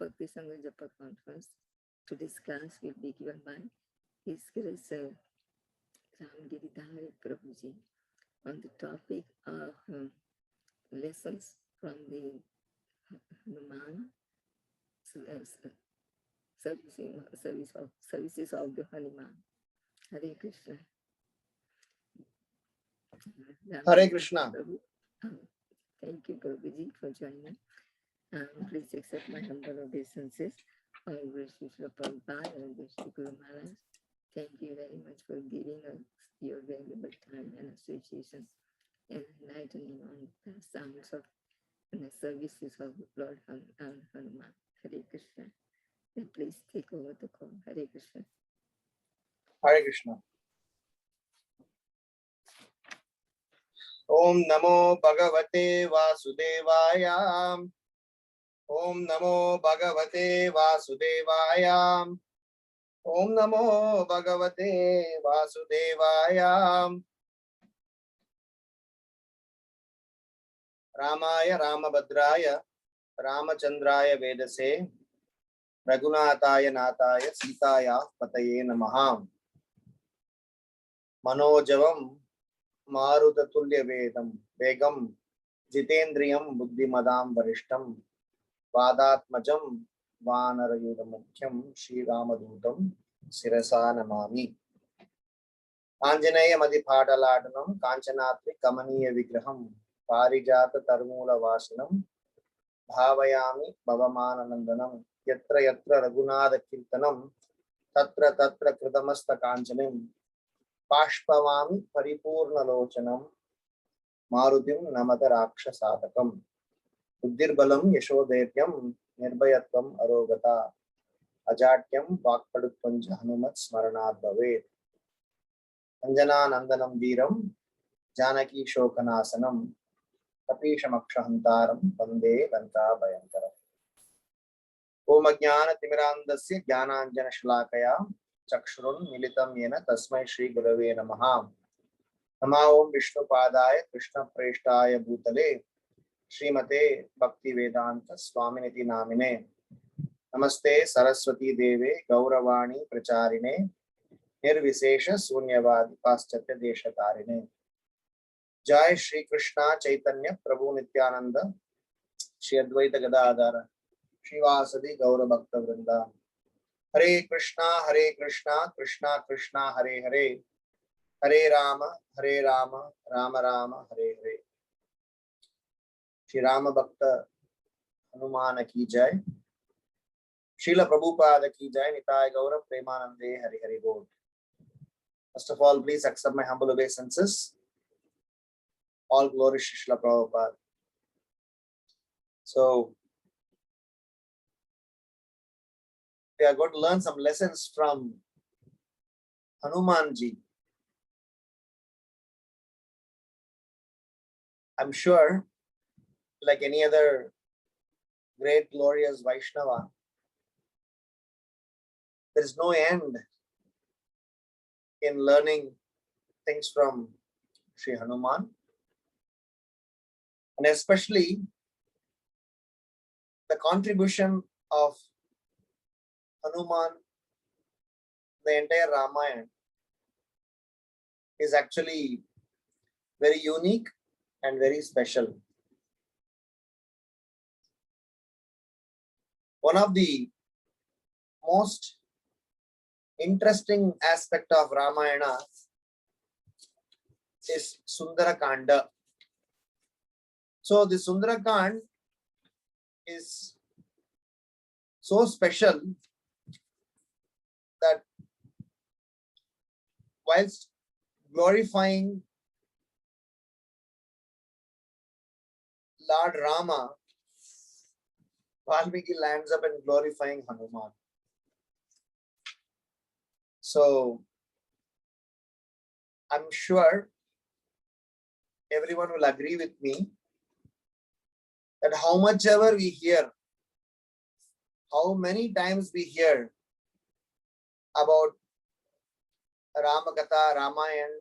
Bhakti Sangha Japa conference. Today's class will be given by His Grace Ramgiridhari Prabhuji on the topic of lessons from the Hanuman services of the Hanuman. Hare Krishna. Hare Krishna. Thank you, Prabhuji, for joining. Please accept my humble obeisances. All gracious Prabhupada and Guru Maharaj. Thank you very much for giving us your valuable time and associations and enlightening on the sounds of the services of Lord Hanuman. Hare Krishna. And please take over the call. Hare Krishna. Hare Krishna. Om Namo Bhagavate Vasudevaya. Om Namo Bhagavate Vasudevaya. Om Namo Bhagavate Vasudevaya. Ramaya Ramabhadraya Ramachandraya Vedase Raghunataya Nataya Sitaya Pataye Namaha. Manojavam Marutatulya Vedam Vegam Jitendriyam Buddhimadam Varishtam Vadatmajam Vanarayudamukyam Shri Ramadutam Sirasa Namami. Anjaneya Madhipadaladanam Kanchanatri Kamaniya Vigraham Parijata Tarmula Vasanam Bhavayami Bhavamananandanam Yatra Yatra Raghunatha Kirtanam Tatra Tatra Kridamasta Kanchanim Pashpavami Paripurna Lochanam Marutim Namata Rakshasatakam Buddhirbalam Yashoderyam Nirbhayatvam Arogata Ajatyam Vakpadutpanja Hanumat Smaranad Bhavet Anjana Nandanam Veeram Janaki Shokanasanam Kapishamakshahantaram Vande Lanta Bhayantaram. Om Ajnana Timirandasya Jnananjana Shlakaya Chakshurun Militam Yena Tasmai Shri Gurave Namaha. Nama Om Vishnu Padaya Krishna Preshtaya Bhutale Srimate Bhakti Vedanta Swaminiti Namine. Namaste Saraswati Deve Gauravani Pracharine Nirvisesha Sunyavadi Paschatya Deshatarine. Jai Shri Krishna Chaitanya Prabhu Nityananda Shri Advaita Gadadhara Shri Vasadi Gaura Bhakta Vrinda. Hare Krishna Krishna Krishna Hare Hare Hare Rama Rama Rama Hare Hare. Shri Rama Bhakta Hanuman ki jai. Srila Prabhupada ki jai. Nitai Gaura Premanande Hare Hare Bol. First of all, please accept my humble obeisances. All glory to Srila Prabhupada. So, we are going to learn some lessons from Hanumanji. I'm sure, like any other great, glorious Vaishnava, there is no end in learning things from Sri Hanuman. And especially the contribution of Hanuman, the entire Ramayana, is actually very unique and very special. One of the most interesting aspect of Ramayana is Sundarakanda. So the Sundarakand is so special that whilst glorifying Lord Rama, Valmiki lands up in glorifying Hanuman. So I'm sure everyone will agree with me that how much ever we hear, how many times we hear about Ramakatha, Ramayana,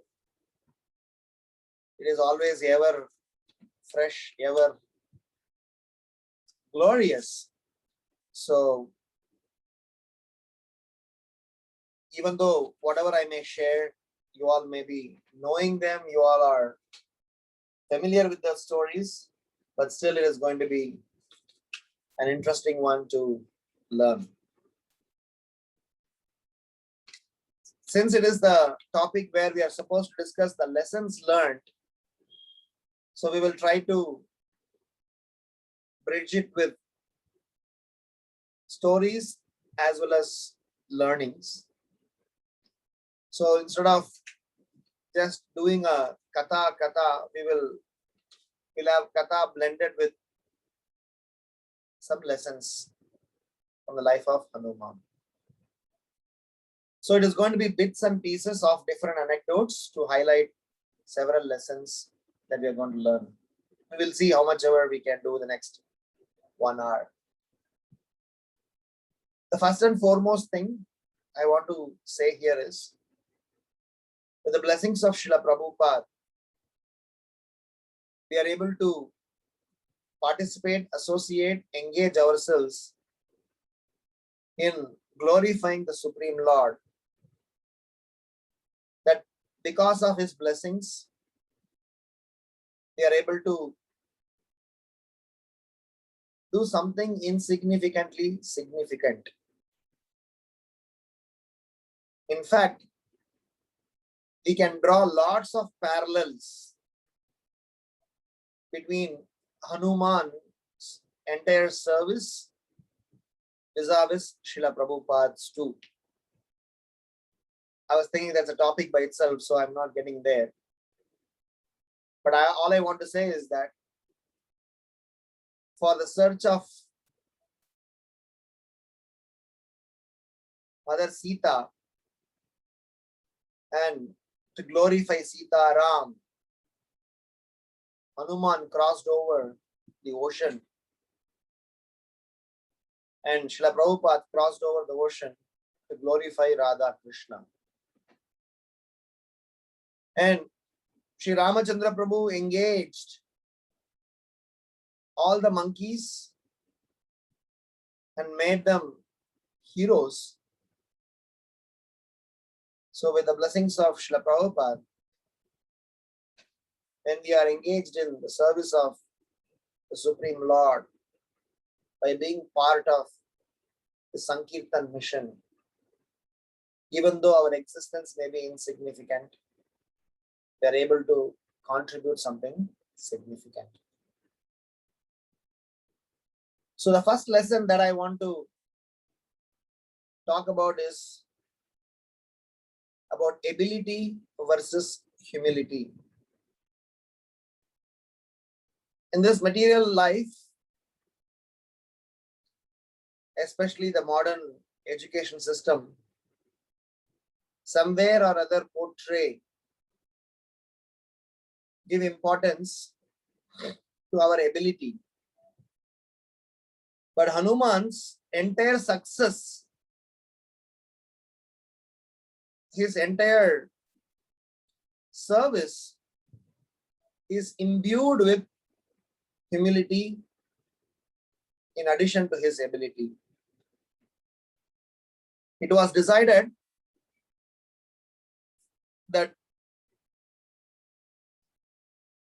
it is always ever fresh, ever glorious. So even though whatever I may share, you all may be knowing them, you all are familiar with the stories, but still it is going to be an interesting one to learn. Since it is the topic where we are supposed to discuss the lessons learned, so we will try to bridge it with stories as well as learnings. So instead of just doing a katha, we'll have katha blended with some lessons from the life of Hanuman. So it is going to be bits and pieces of different anecdotes to highlight several lessons that we are going to learn. We will see how much ever we can do the next 1 hour. The first and foremost thing I want to say here is, with the blessings of Srila Prabhupada, we are able to participate, associate, engage ourselves in glorifying the Supreme Lord. That because of his blessings, we are able to do something insignificantly significant. In fact, we can draw lots of parallels between Hanuman's entire service vis-a-vis Srila Prabhupada's too. I was thinking that's a topic by itself, so I'm not getting there. But all I want to say is that for the search of Mother Sita and to glorify Sita Ram, Hanuman crossed over the ocean, and Srila Prabhupada crossed over the ocean to glorify Radha Krishna. And Sri Ramachandra Prabhu engaged all the monkeys and made them heroes. So with the blessings of Srila Prabhupada, when we are engaged in the service of the Supreme Lord, by being part of the Sankirtan mission, even though our existence may be insignificant, we are able to contribute something significant. So the first lesson that I want to talk about is about ability versus humility. In this material life, especially the modern education system, somewhere or other give importance to our ability. But Hanuman's entire success, his entire service is imbued with humility in addition to his ability. It was decided that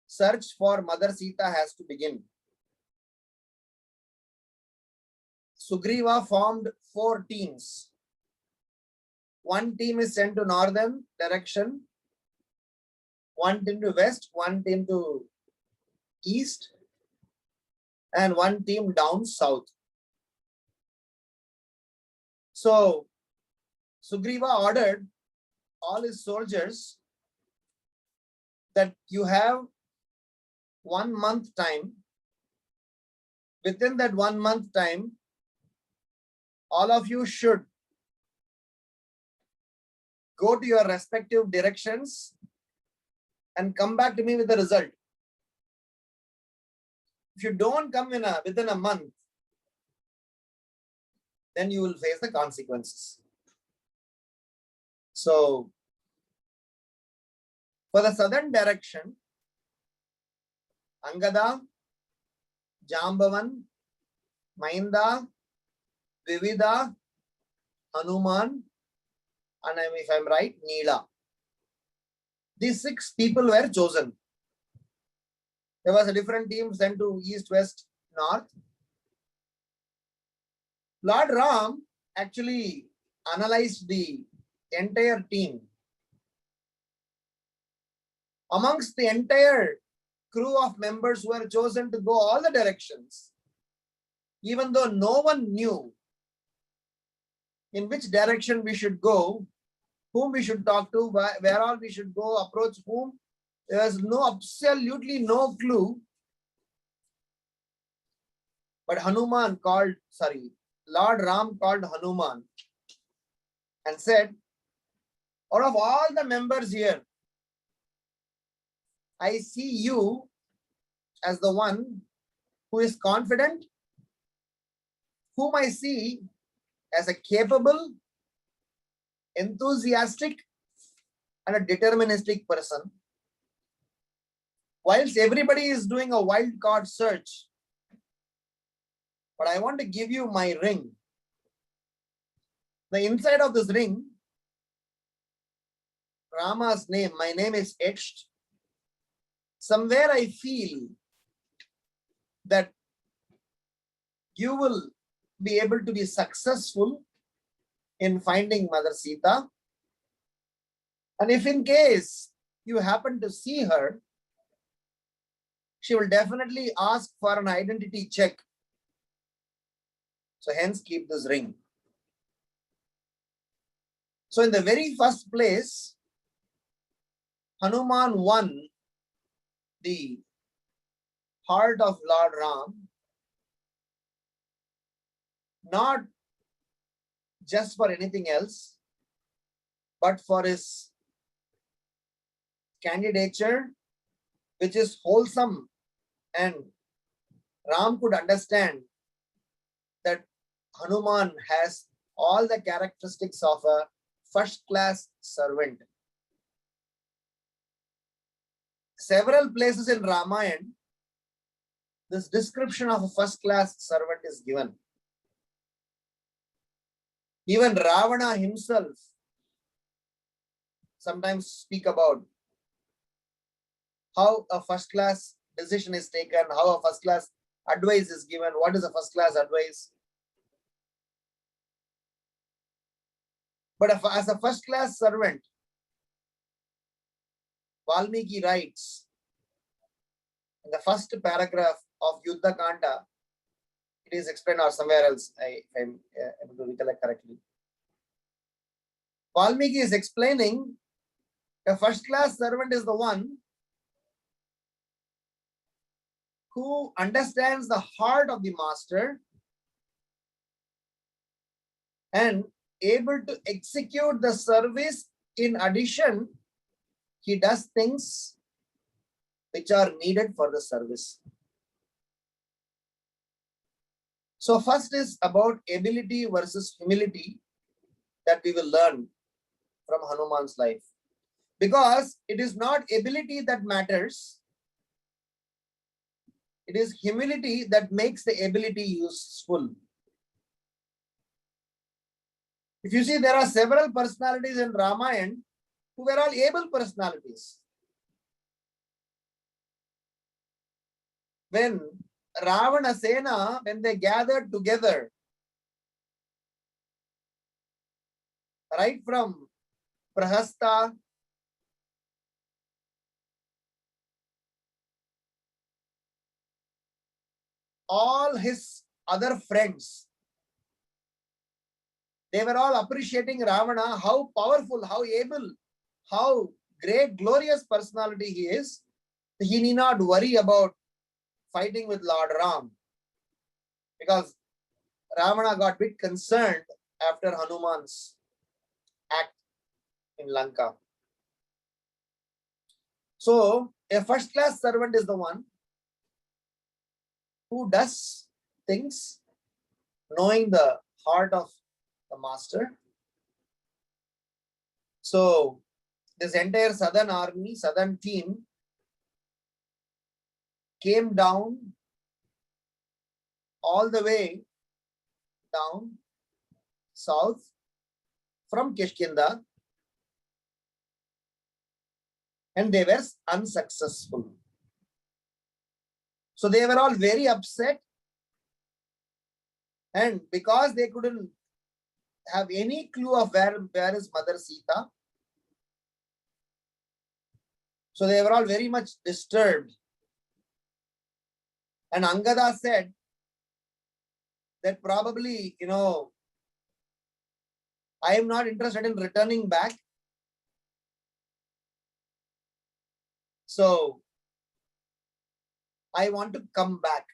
search for Mother Sita has to begin. Sugriva formed 4 teams. One team is sent to northern direction, one team to west, one team to east, and one team down south. So Sugriva ordered all his soldiers that you have 1 month time. Within that 1 month time, all of you should go to your respective directions and come back to me with the result. If you don't come within a month, then you will face the consequences. So, for the southern direction, Angada, Jambavan, Mainda, Vivida, Hanuman, and if I'm right, Neela. These 6 people were chosen. There was a different team sent to east, west, north. Lord Ram actually analyzed the entire team. Amongst the entire crew of members who were chosen to go all the directions, even though no one knew in which direction we should go, whom we should talk to, where all we should go, approach whom, there was absolutely no clue. But Lord Ram called Hanuman and said, out of all the members here, I see you as the one who is confident, whom I see as a capable, enthusiastic, and a deterministic person. Whilst everybody is doing a wild card search, but I want to give you my ring. The inside of this ring, Rama's name, my name is etched. Somewhere I feel that you will be able to be successful in finding Mother Sita. And if in case you happen to see her, she will definitely ask for an identity check. So hence keep this ring. So in the very first place, Hanuman won the heart of Lord Ram, not just for anything else, but for his candidature, which is wholesome, and Ram could understand that Hanuman has all the characteristics of a first-class servant. Several places in Ramayana, this description of a first-class servant is given. Even Ravana himself sometimes speak about how a first-class decision is taken, how a first-class advice is given, what is a first-class advice. But as a first-class servant, Valmiki writes in the first paragraph of Yuddha Kanda, it is explained, or somewhere else, if I'm able to recollect correctly. Valmiki is explaining a first-class servant is the one who understands the heart of the master and able to execute the service. In addition, he does things which are needed for the service. So first is about ability versus humility that we will learn from Hanuman's life. Because it is not ability that matters. It is humility that makes the ability useful. If you see, there are several personalities in Ramayana who were all able personalities. When Ravana Sena, when they gathered together, right from Prahasta, all his other friends, they were all appreciating Ravana, how powerful, how able, how great, glorious personality he is. He need not worry about fighting with Lord Ram, because Ravana got a bit concerned after Hanuman's act in Lanka. So a first-class servant is the one who does things knowing the heart of the master. So this entire southern army, southern team came down all the way down south from Kishkinda, and they were unsuccessful. So they were all very upset, and because they couldn't have any clue of where is Mother Sita, so they were all very much disturbed. And Angada said that probably, I am not interested in returning back. So I want to come back.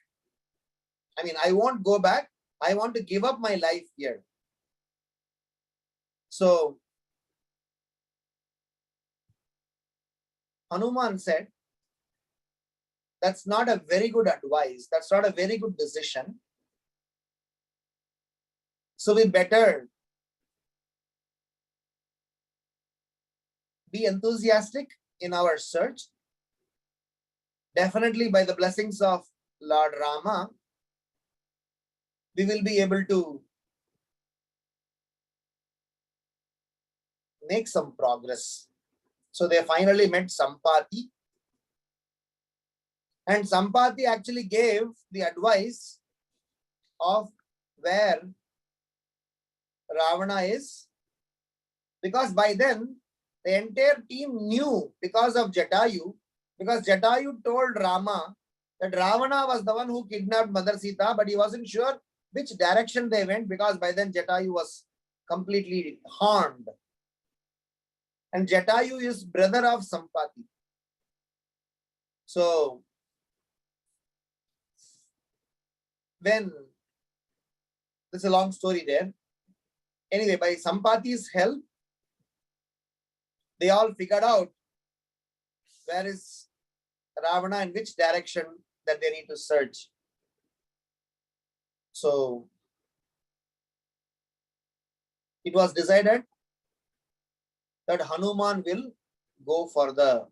I mean, I won't go back. I want to give up my life here. So Hanuman said, that's not a very good advice. That's not a very good decision. So we better be enthusiastic in our search. Definitely by the blessings of Lord Rama, we will be able to make some progress. So they finally met Sampati. And Sampati actually gave the advice of where Ravana is, because by then the entire team knew because of Jatayu, because Jatayu told Rama that Ravana was the one who kidnapped Mother Sita, but he wasn't sure which direction they went, because by then Jatayu was completely harmed. And Jatayu is brother of Sampati. So when, there's a long story there. Anyway, by Sampati's help, they all figured out where is Ravana and which direction that they need to search. So it was decided that Hanuman will go for the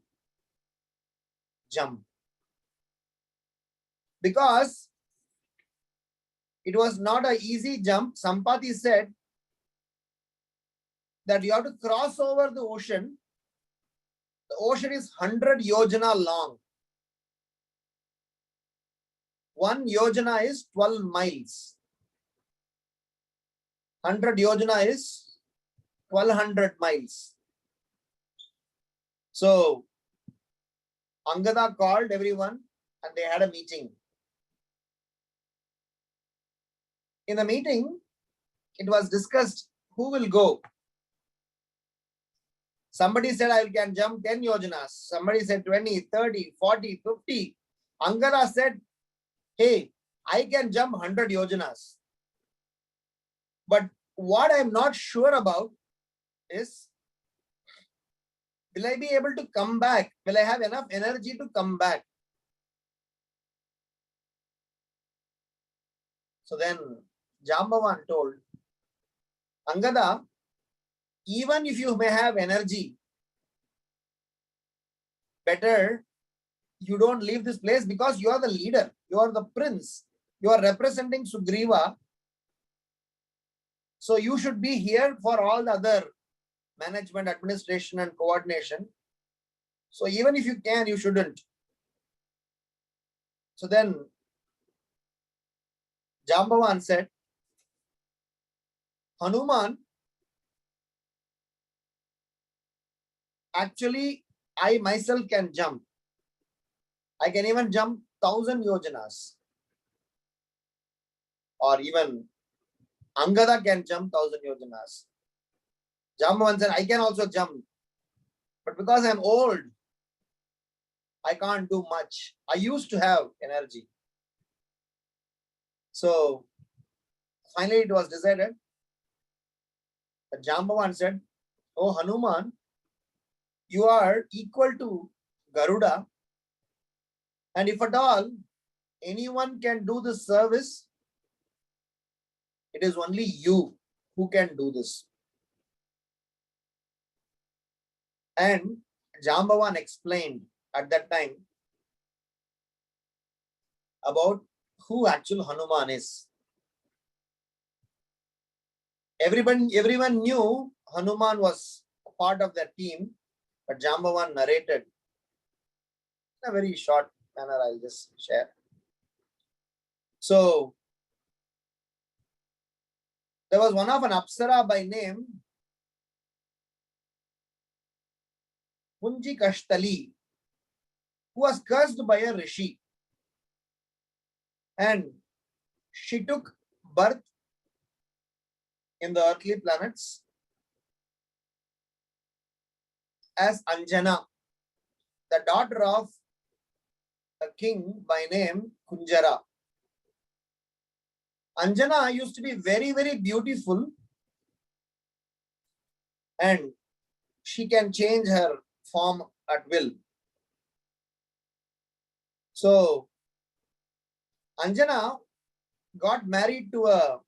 jump, because it was not an easy jump. Sampati said that you have to cross over the ocean. The ocean is 100 yojana long. 1 yojana is 12 miles. 100 yojana is 1200 miles. So Angada called everyone and they had a meeting. In the meeting, it was discussed who will go. Somebody said I can jump 10 yojanas. Somebody said 20, 30, 40, 50. Angada said, hey, I can jump 100 yojanas. But what I'm not sure about is, will I be able to come back? Will I have enough energy to come back? So then Jambavan told, Angada, even if you may have energy, better you don't leave this place, because you are the leader, you are the prince, you are representing Sugriva. So you should be here for all the other management, administration and coordination. So even if you can, you shouldn't. So then Jambavan said, Hanuman, actually I myself can jump. I can even jump 1000 yojanas. Or even Angada can jump 1000 yojanas. Jambavan said, I can also jump. But because I'm old, I can't do much. I used to have energy. So finally it was decided that Jambavan said, oh Hanuman, you are equal to Garuda. And if at all anyone can do this service, it is only you who can do this. And Jambavan explained at that time about who actual Hanuman is. Everyone knew Hanuman was a part of that team, but Jambavan narrated in a very short manner. I'll just share. So there was one of an Apsara by name Punji Kashtali, who was cursed by a rishi, and she took birth in the earthly planets as Anjana, the daughter of a king by name Kunjara. Anjana used to be very, very beautiful, and she can change her form at will. So Anjana got married to a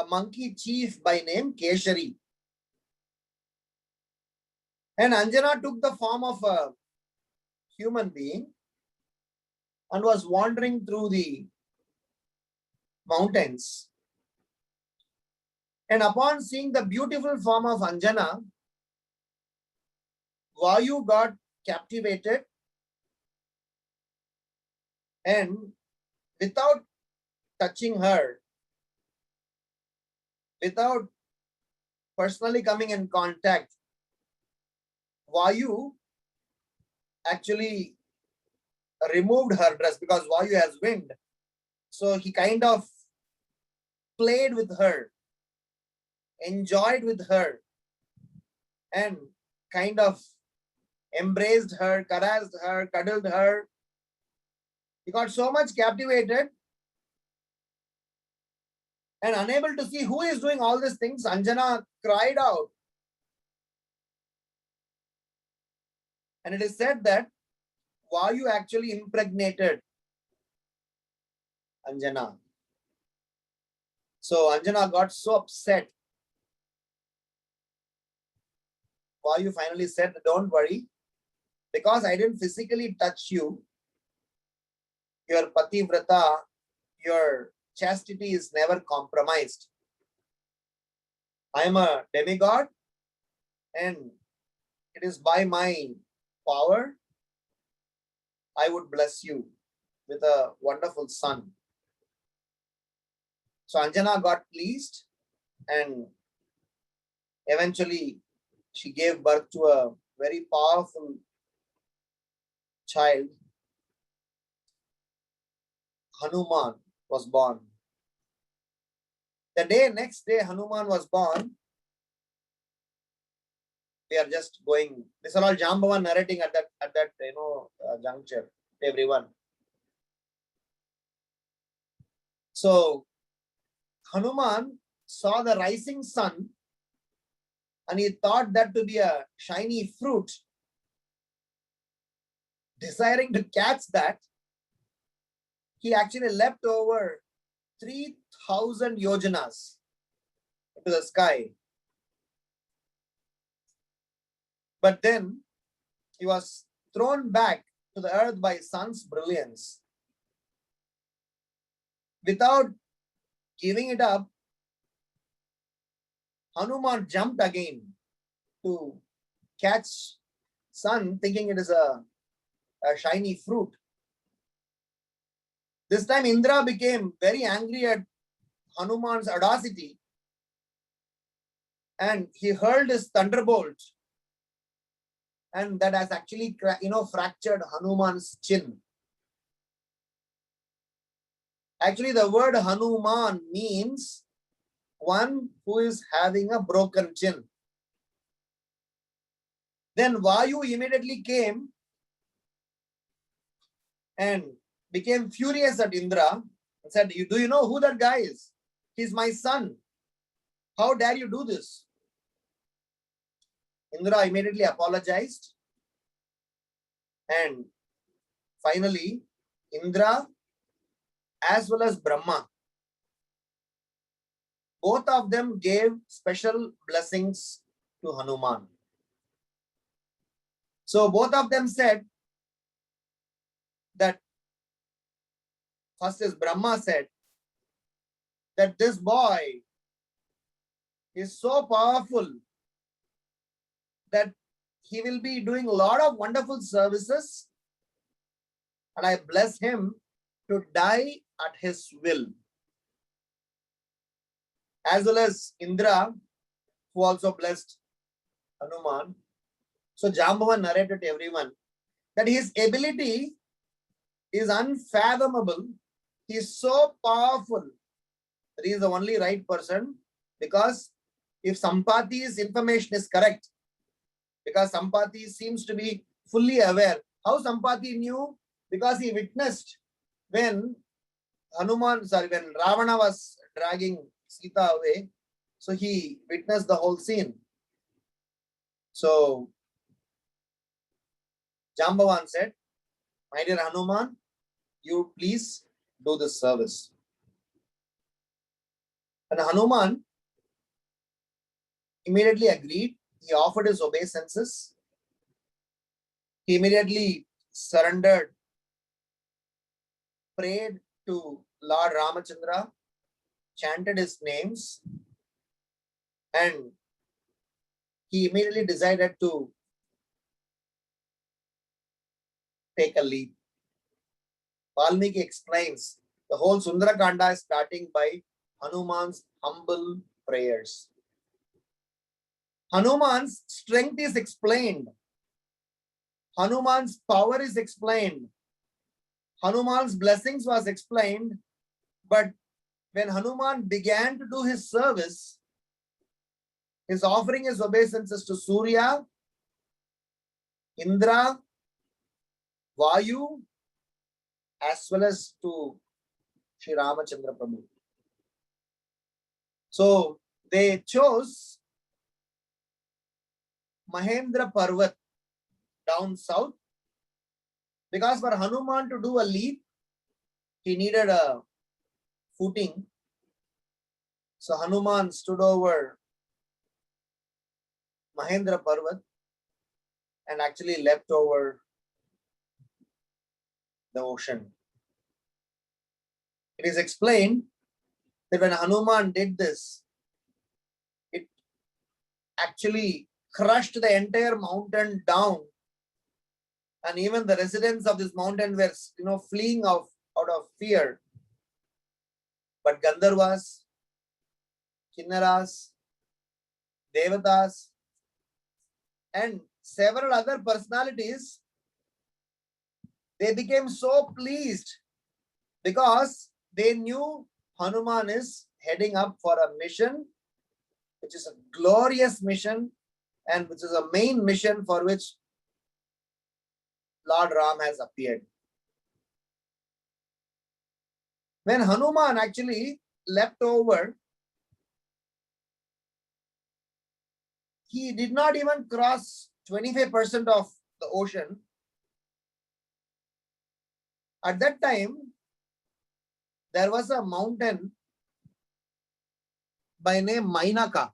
monkey chief by name Keshari. And Anjana took the form of a human being and was wandering through the mountains. And upon seeing the beautiful form of Anjana, Vayu got captivated, and without touching her, without personally coming in contact, Vayu actually removed her dress, because Vayu has wind. So he kind of played with her, enjoyed with her, and kind of embraced her, caressed her, cuddled her. He got so much captivated, and unable to see who is doing all these things, Anjana cried out. And it is said that Vayu actually impregnated Anjana. So Anjana got so upset. Vayu finally said, don't worry, because I didn't physically touch you, your pativrata, your chastity is never compromised. I am a demigod, and it is by my power I would bless you with a wonderful son. So Anjana got pleased, and eventually she gave birth to a very powerful child. Hanuman was born. The next day Hanuman was born, we are just going. This is all Jambavan narrating at that juncture to everyone. So Hanuman saw the rising sun, and he thought that to be a shiny fruit. Desiring to catch that, he actually leapt over 3,000 yojanas into the sky. But then he was thrown back to the earth by sun's brilliance. Without giving it up, Hanuman jumped again to catch sun, thinking it is a shiny fruit. This time Indra became very angry at Hanuman's audacity, and he hurled his thunderbolt, and that has actually fractured Hanuman's chin. Actually, the word Hanuman means one who is having a broken chin. Then Vayu immediately came and became furious at Indra and said, do you know who that guy is? He's my son. How dare you do this? Indra immediately apologized, and finally Indra as well as Brahma, both of them gave special blessings to Hanuman. So both of them said that, first is Brahma said that this boy is so powerful that he will be doing a lot of wonderful services, and I bless him to die at his will. As well as Indra, who also blessed Hanuman. So Jambavan narrated to everyone that his ability is unfathomable. He is so powerful that he is the only right person, because if Sampati's information is correct, because Sampati seems to be fully aware. How Sampati knew? Because he witnessed when when Ravana was dragging Sita away. So he witnessed the whole scene. So Jambavan said, my dear Hanuman, you please do this service. And Hanuman immediately agreed. He offered his obeisances. He immediately surrendered, prayed to Lord Ramachandra, chanted his names, and he immediately decided to take a leap. Valmiki explains the whole Sundarakanda is starting by Hanuman's humble prayers. Hanuman's strength is explained. Hanuman's power is explained. Hanuman's blessings was explained. But when Hanuman began to do his service, his offering his obeisances to Surya, Indra, Vayu, as well as to Sri Ramachandra Prabhu. So they chose Mahendra Parvat down south, because for Hanuman to do a leap, he needed a footing. So Hanuman stood over Mahendra Parvat and actually leapt over the ocean. It is explained that when Hanuman did this, it actually crushed the entire mountain down, and even the residents of this mountain were, fleeing out of fear. But Gandharvas, Kinnaras, Devatas, and several other personalities, they became so pleased because they knew Hanuman is heading up for a mission, which is a glorious mission, and which is a main mission for which Lord Ram has appeared. When Hanuman actually leapt over, he did not even cross 25% of the ocean. At that time, there was a mountain by name Mainaka.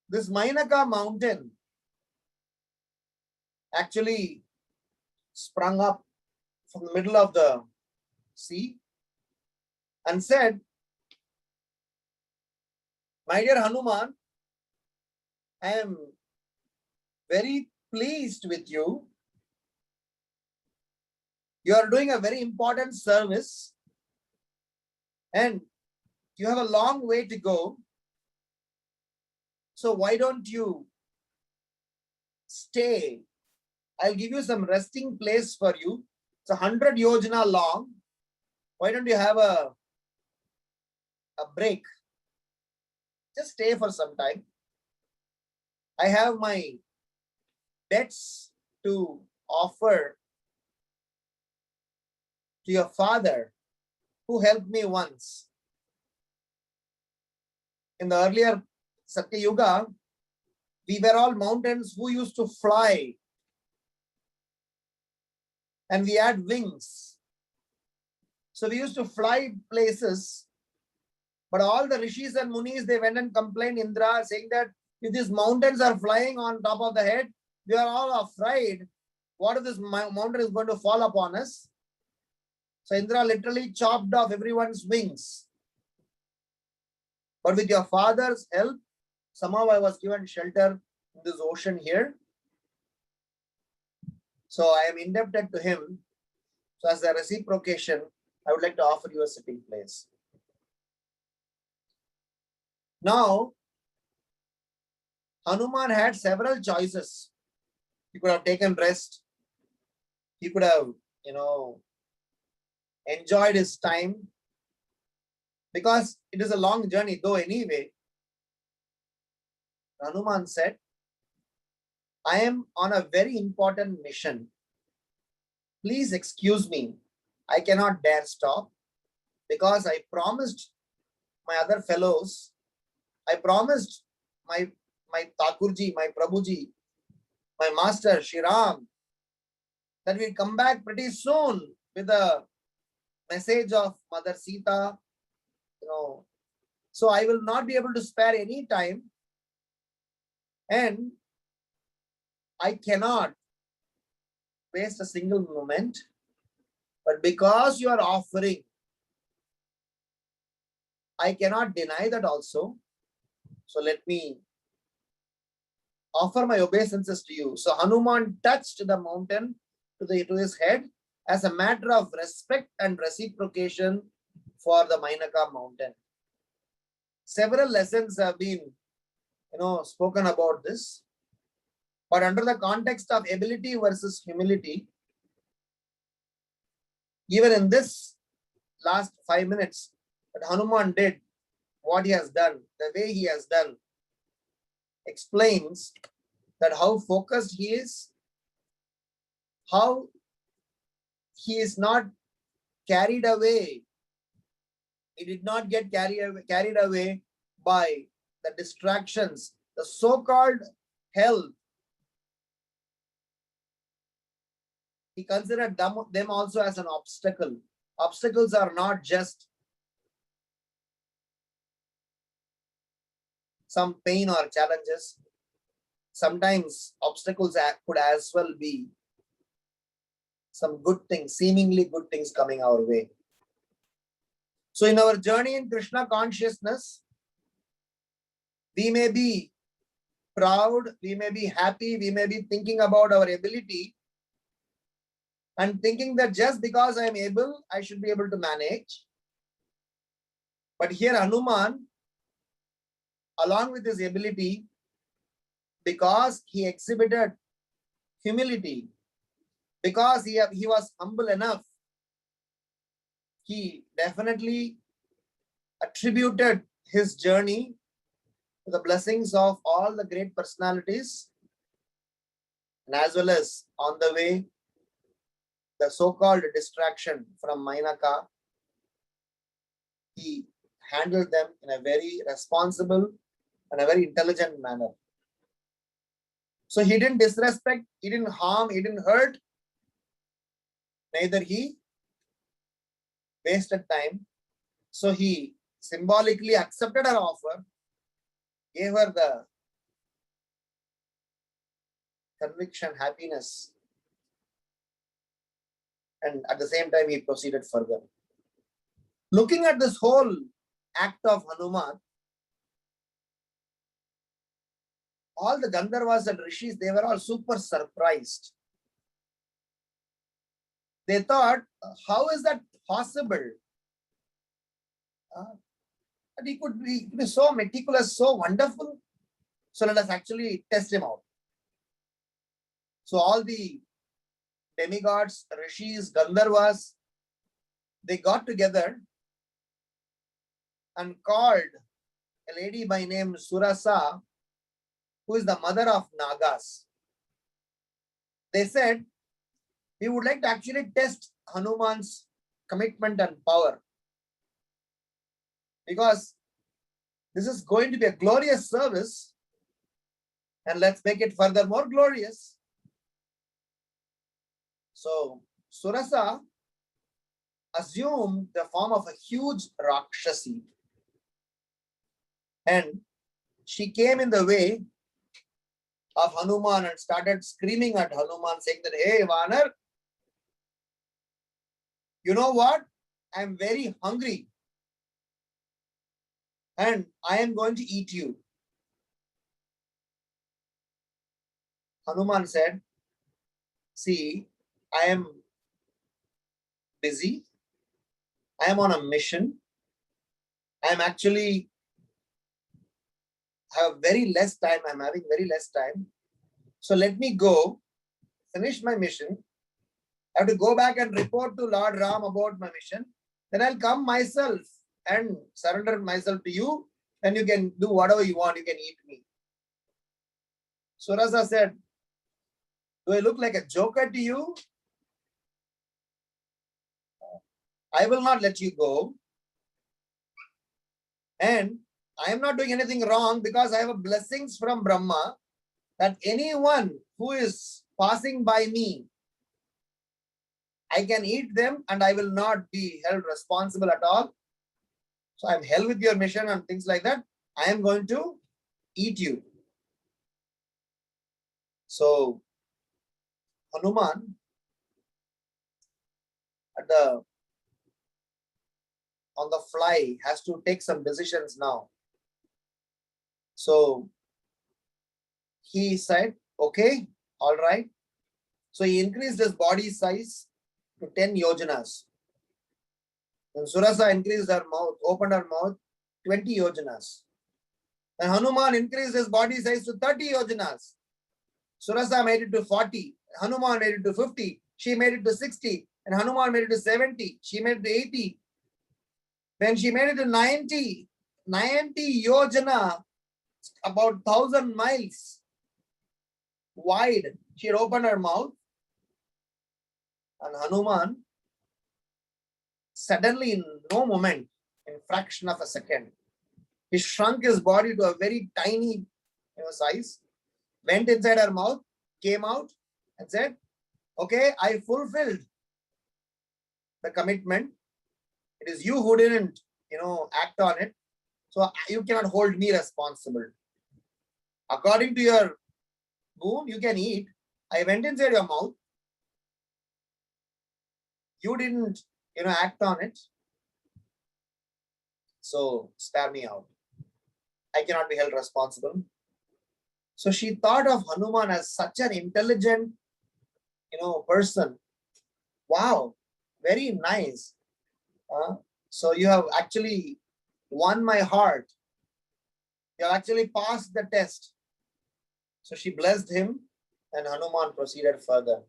This Mainaka mountain actually sprung up from the middle of the sea and said, my dear Hanuman, I am very pleased with you. You are doing a very important service and you have a long way to go. So why don't you stay? I'll give you some resting place for you. It's 100 yojana long. Why don't you have a break? Just stay for some time. I have my debts to offer to your father who helped me once. In the earlier Satya Yuga, we were all mountains who used to fly, and we had wings. So we used to fly places, but all the rishis and munis, they went and complained Indra, saying that if these mountains are flying on top of the head, we are all afraid. What if this mountain is going to fall upon us? So Indra literally chopped off everyone's wings. But with your father's help, somehow I was given shelter in this ocean here. So I am indebted to him. So as a reciprocation, I would like to offer you a sitting place. Now, Hanuman had several choices. He could have taken rest. He could have, enjoyed his time, because it is a long journey, though anyway. Hanuman said, I am on a very important mission. Please excuse me. I cannot dare stop, because I promised my other fellows, I promised my Thakurji, my Prabhuji, my master Shri Ram, that we'll come back pretty soon with a message of Mother Sita, So I will not be able to spare any time, and I cannot waste a single moment. But because you are offering, I cannot deny that also. So let me offer my obeisances to you. So Hanuman touched the mountain to his head as a matter of respect and reciprocation for the Mainaka mountain. Several lessons have been, spoken about this. But under the context of ability versus humility, even in this last 5 minutes, that Hanuman did what he has done, the way he has done, explains that how focused he is, how he is not carried away. He did not get carried away by the distractions, the so-called health. He considered them also as an obstacle. Obstacles are not just some pain or challenges. Sometimes obstacles could as well be some good things, seemingly good things coming our way. So in our journey in Krishna consciousness, we may be proud, we may be happy, we may be thinking about our ability and thinking that just because I am able, I should be able to manage. But here Hanuman, along with his ability, because he exhibited humility, because he was humble enough, he definitely attributed his journey to the blessings of all the great personalities, and as well as on the way, the so-called distraction from Mainaka, he handled them in a very responsible and a very intelligent manner. So he didn't disrespect, he didn't harm, he didn't hurt, neither he wasted time. So he symbolically accepted her offer, gave her the conviction, happiness, and at the same time he proceeded further. Looking at this whole act of Hanuman, all the Gandharvas and Rishis, they were all super surprised. They thought, how is that possible? That he could be so meticulous, so wonderful. So let us actually test him out. So all the demigods, Rishis, Gandharvas, they got together and called a lady by name Surasa, who is the mother of Nagas. They said, we would like to actually test Hanuman's commitment and power, because this is going to be a glorious service, and let's make it further more glorious. So Surasa assumed the form of a huge Rakshasi, and she came in the way of Hanuman and started screaming at Hanuman, saying that, hey, Vanar, you know what? I'm very hungry. and I am going to eat you. Hanuman said, see, I am busy. I am on a mission. I am actually have very less time. I'm having very less time. So let me go, finish my mission. I have to go back and report to Lord Ram about my mission. Then I'll come myself and surrender myself to you. And you can do whatever you want. You can eat me. Surasa said, do I look like a joker to you? I will not let you go. And I am not doing anything wrong because I have a blessings from Brahma that anyone who is passing by me, I can eat them and I will not be held responsible at all. So I'm hell with your mission and things like that. I am going to eat you. So Hanuman on the fly has to take some decisions now. So he said, okay, all right. So he increased his body size to 10 yojanas. And Surasa increased her mouth, opened her mouth, 20 yojanas. And Hanuman increased his body size to 30 yojanas. Surasa made it to 40. Hanuman made it to 50. She made it to 60. And Hanuman made it to 70. She made it to 80. When she made it to 90 yojana, about 1,000 miles wide, she had opened her mouth. And Hanuman, suddenly in no moment, in fraction of a second, he shrunk his body to a very tiny size, went inside her mouth, came out and said, okay, I fulfilled the commitment. It is you who didn't, act on it. So you cannot hold me responsible. According to your boon, you can eat. I went inside your mouth. You didn't, act on it. So spare me out. I cannot be held responsible. So she thought of Hanuman as such an intelligent, person. Wow, very nice. So you have actually won my heart. You have actually passed the test. So she blessed him and Hanuman proceeded further.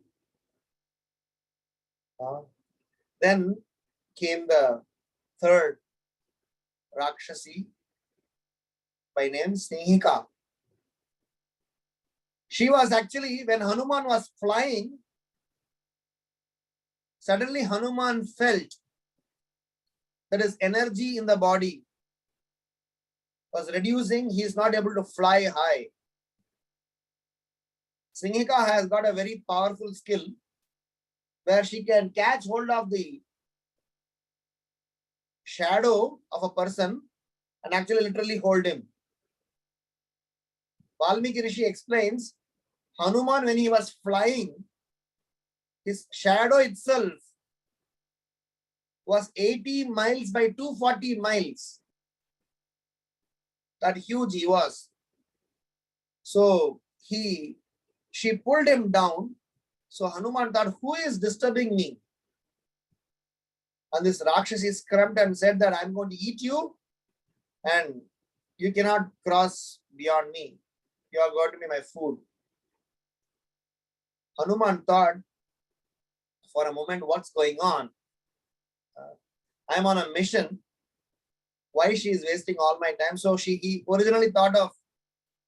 Then came the third Rakshasi by name Snehika. She was actually, when Hanuman was flying, suddenly Hanuman felt that his energy in the body was reducing. He is not able to fly high. Snehika has got a very powerful skill where she can catch hold of the shadow of a person and actually literally hold him. Valmiki Rishi explains, Hanuman, when he was flying, his shadow itself was 80 miles by 240 miles. That huge he was. So she pulled him down. So Hanuman thought, who is disturbing me? And this Rakshasi scrumped and said that I'm going to eat you and you cannot cross beyond me. You are going to be my food. Hanuman thought for a moment, what's going on? I'm on a mission. Why she is wasting all my time? So he originally thought of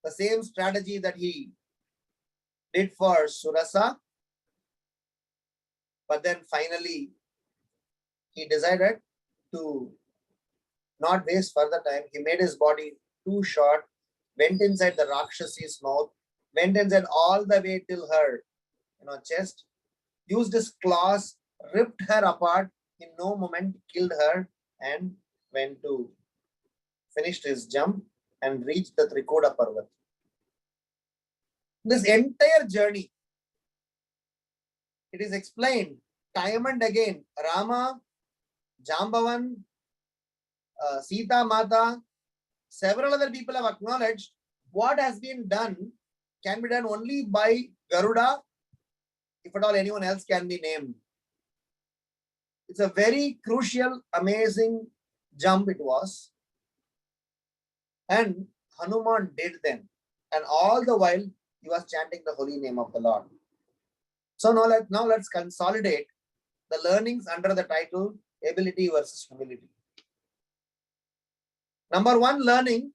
the same strategy that he did for Surasa. But then finally, he decided to not waste further time. He made his body too short, went inside the Rakshasi's mouth, went inside all the way till her chest, used his claws, ripped her apart, in no moment killed her and went to finish his jump and reached the Trikuta Parvat. This entire journey, it is explained time and again. Rama, Jambavan, Sita Mata, several other people have acknowledged what has been done can be done only by Garuda, if at all anyone else can be named. It's a very crucial, amazing jump it was. And Hanuman did them. And all the while, he was chanting the holy name of the Lord. So now let's consolidate the learnings under the title Ability versus Humility. Number one learning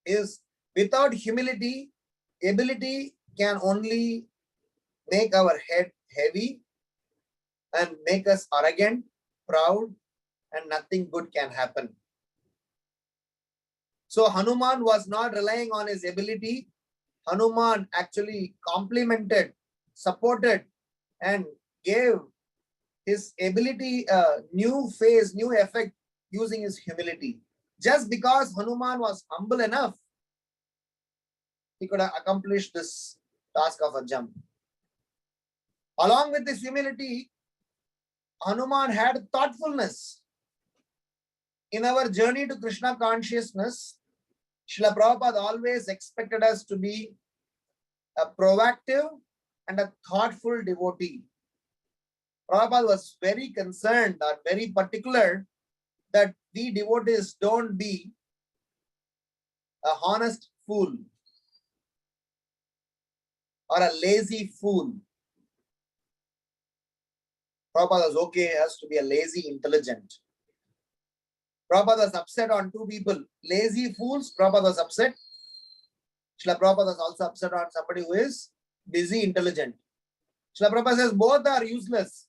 is without humility, ability can only make our head heavy and make us arrogant, proud, and nothing good can happen. So Hanuman was not relying on his ability. Hanuman actually complemented, supported, and gave his ability a new phase, new effect using his humility. Just because Hanuman was humble enough, he could accomplish this task of a jump. Along with this humility, Hanuman had thoughtfulness. In our journey to Krishna consciousness, Srila Prabhupada always expected us to be a proactive and a thoughtful devotee. Prabhupada was very concerned or very particular that we devotees don't be a honest fool or a lazy fool. Prabhupada was okay as to be a lazy intelligent. Prabhupada was upset on two people. Lazy fools, Prabhupada was upset. Srila Prabhupada was also upset on somebody who is busy intelligent. Srila Prabhupada says both are useless.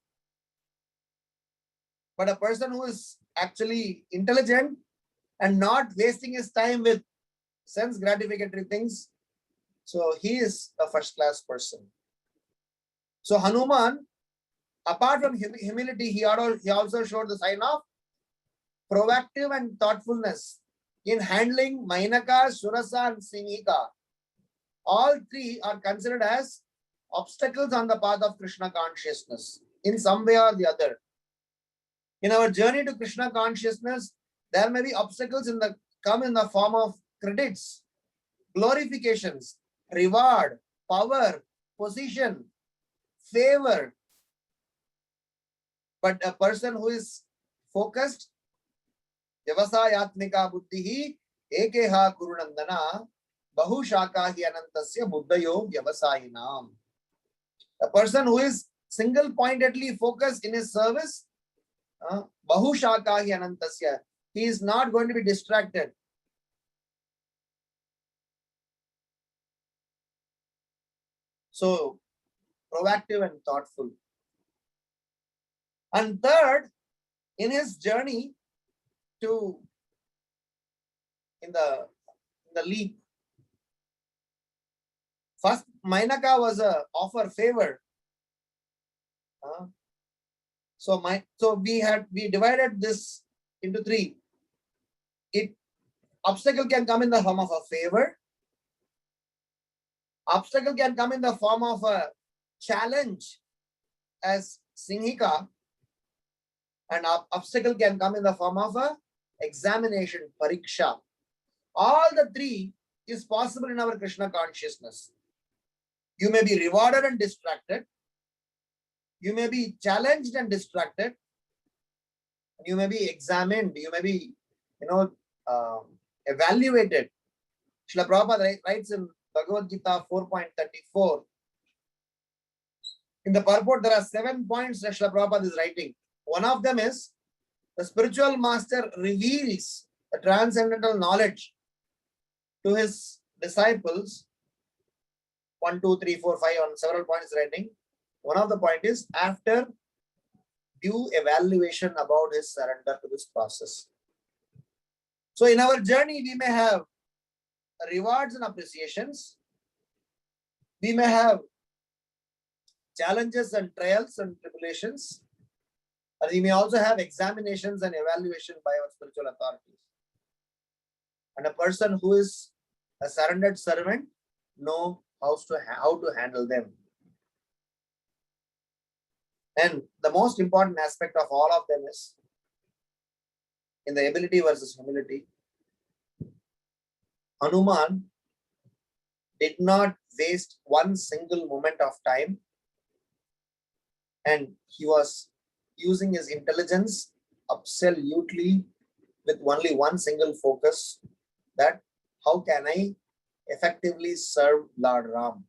But a person who is actually intelligent and not wasting his time with sense gratificatory things, so he is a first class person. So Hanuman, apart from humility, he also showed the sign of proactive and thoughtfulness in handling Mainaka, Surasa, and Singhika. All three are considered as obstacles on the path of Krishna consciousness in some way or the other. In our journey to Krishna consciousness, there may be obstacles come in the form of credits, glorifications, reward, power, position, favor. But a person who is focused, Vyavasayatmika buddhihi ekeha kurunandana bahushaka hi anantasya buddhayo vyavasayinam. A person who is single-pointedly focused in his service, bahushaka hi anantasya, he is not going to be distracted. So, proactive and thoughtful. And third, in his journey to in the league, first Mainaka was a offer favor. So we divided this into three. Obstacle can come in the form of a favor. Obstacle can come in the form of a challenge as Singhika, and obstacle can come in the form of a examination, pariksha. All the three is possible in our Krishna consciousness. You may be rewarded and distracted. You may be challenged and distracted. You may be examined. You may be, evaluated. Srila Prabhupada writes in Bhagavad Gita 4.34. In the purport, there are 7 points that Srila Prabhupada is writing. One of them is the spiritual master reveals the transcendental knowledge to his disciples. 1, 2, 3, 4, 5 on several points writing. One of the point is after due evaluation about his surrender to this process. So in our journey, we may have rewards and appreciations. We may have challenges and trials and tribulations. And we may also have examinations and evaluation by our spiritual authorities. And a person who is a surrendered servant knows how to handle them. And the most important aspect of all of them is in the ability versus humility. Hanuman did not waste one single moment of time, and he was using his intelligence absolutely with only one single focus, that how can I effectively serve Lord Ram?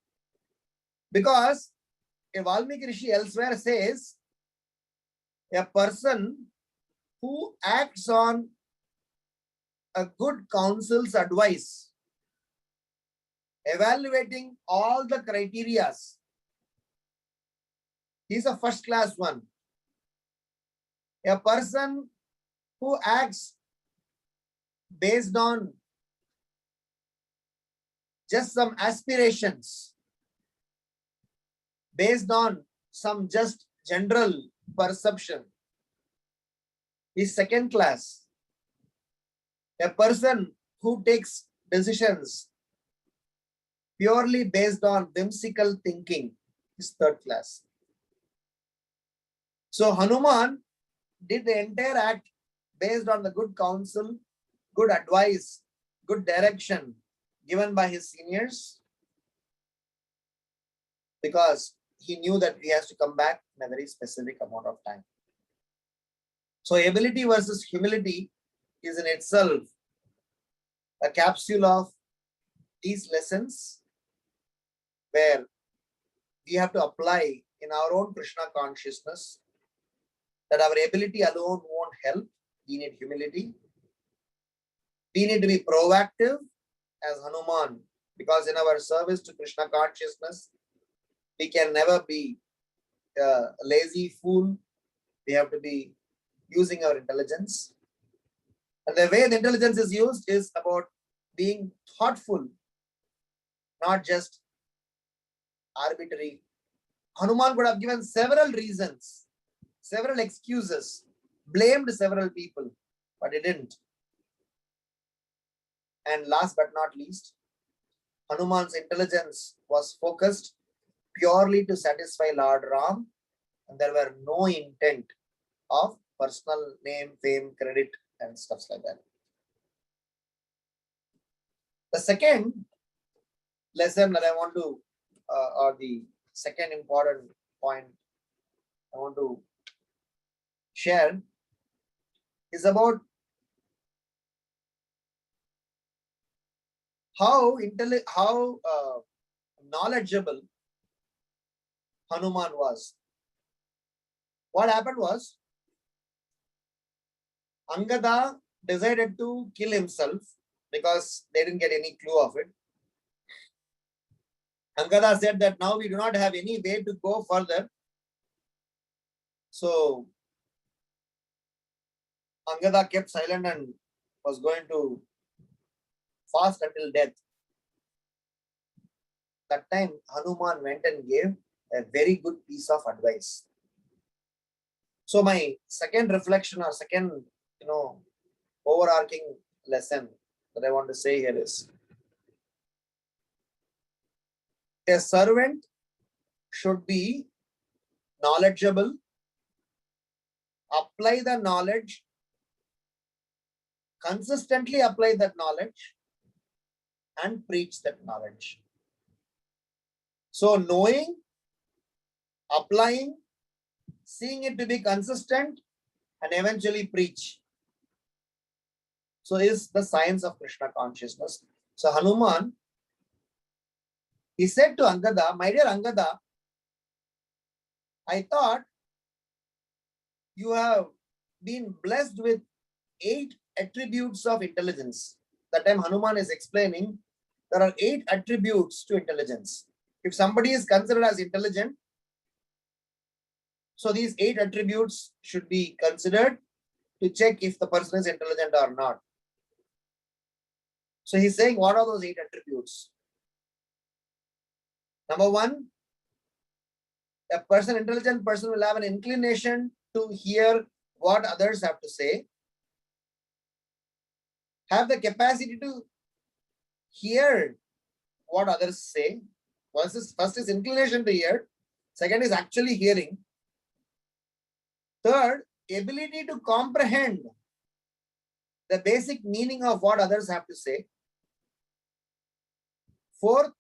Because Valmiki Rishi elsewhere says, a person who acts on a good counsel's advice, evaluating all the criterias, he's a first class one. A person who acts based on just some aspirations, based on some just general perception, is second class. A person who takes decisions purely based on whimsical thinking is third class. So Hanuman did the entire act based on the good counsel, good advice, good direction given by his seniors, because he knew that he has to come back in a very specific amount of time. So ability versus humility is in itself a capsule of these lessons where we have to apply in our own Krishna consciousness, that our ability alone won't help. We need humility. We need to be proactive as Hanuman, because in our service to Krishna consciousness, we can never be a lazy fool. We have to be using our intelligence. And the way the intelligence is used is about being thoughtful, not just arbitrary. Hanuman could have given several reasons, several excuses, blamed several people, but he didn't. And last but not least, Hanuman's intelligence was focused purely to satisfy Lord Ram, and there were no intent of personal name, fame, credit, and stuff like that. The second lesson that I want to, or the second important point I want to share is about how knowledgeable Hanuman was. What happened was, Angada decided to kill himself because they didn't get any clue of it. Angada said that now we do not have any way to go further. So Angada kept silent and was going to fast until death. That time Hanuman went and gave a very good piece of advice. So my second reflection, or second, overarching lesson that I want to say here is, a servant should be knowledgeable, apply the knowledge, consistently apply that knowledge, and preach that knowledge. So knowing, applying, seeing it to be consistent, and eventually preach. So is the science of Krishna consciousness. So Hanuman, he said to Angada, my dear Angada, I thought you have been blessed with 8 attributes of intelligence. That time Hanuman is explaining there are 8 attributes to intelligence. If somebody is considered as intelligent, so these 8 attributes should be considered to check if the person is intelligent or not. So he's saying, what are those 8 attributes? Number 1, intelligent person will have an inclination to hear what others have to say, have the capacity to hear what others say. First is inclination to hear, second is actually hearing. Third, ability to comprehend the basic meaning of what others have to say. Fourth,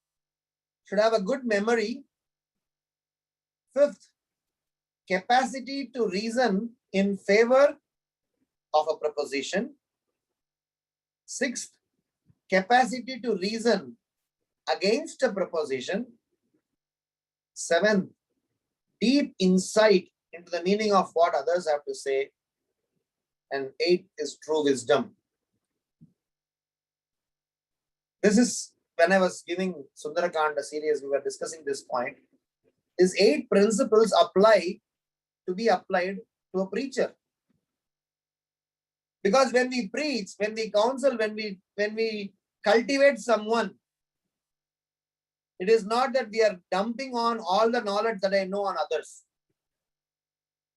should have a good memory. Fifth, capacity to reason in favor of a proposition. Sixth, capacity to reason against a proposition. Seventh, deep insight into the meaning of what others have to say. And eighth is true wisdom. This is when I was giving Sundarakanda series, we were discussing this point. These 8 principles apply to be applied to a preacher. Because when we preach, when we counsel, when we cultivate someone, it is not that we are dumping on all the knowledge that I know on others.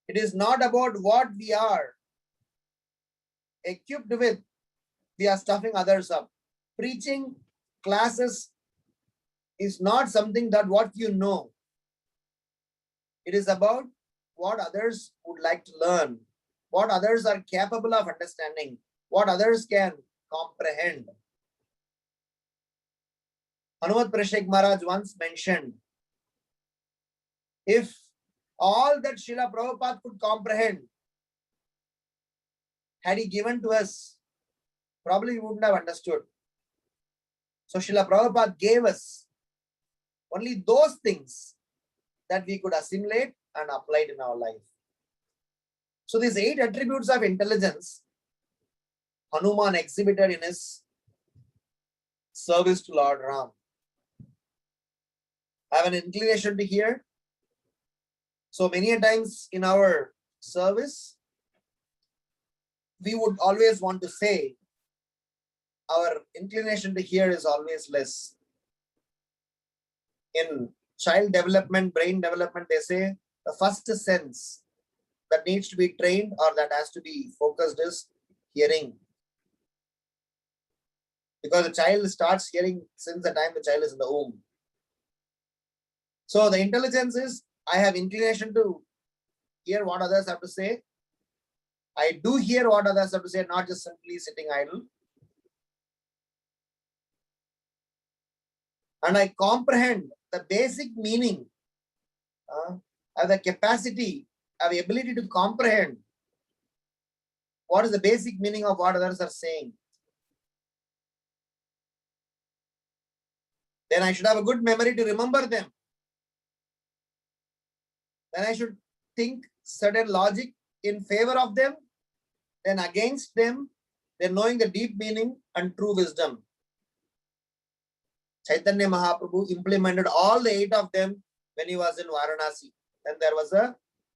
It is not about what we are equipped with, we are stuffing others up. Preaching classes is not something that what you know. It is about what others would like to learn, what others are capable of understanding, what others can comprehend. Hanuman Prashik Maharaj once mentioned, if all that Srila Prabhupada could comprehend had he given to us, probably we wouldn't have understood. So Srila Prabhupada gave us only those things that we could assimilate and apply in our life. So these 8 attributes of intelligence, Hanuman exhibited in his service to Lord Ram. I have an inclination to hear. So many a times in our service, we would always want to say, our inclination to hear is always less. In child development, brain development, they say the first sense that needs to be trained or that has to be focused is hearing. Because the child starts hearing since the time the child is in the womb. So the intelligence is, I have inclination to hear what others have to say. I do hear what others have to say, not just simply sitting idle. And I comprehend the basic meaning. I have the capacity, I have the ability to comprehend what is the basic meaning of what others are saying. Then I should have a good memory to remember them. Then I should think certain logic in favor of them, then against them, then knowing the deep meaning and true wisdom. Chaitanya Mahaprabhu implemented all the 8 of them when he was in Varanasi. Then there was a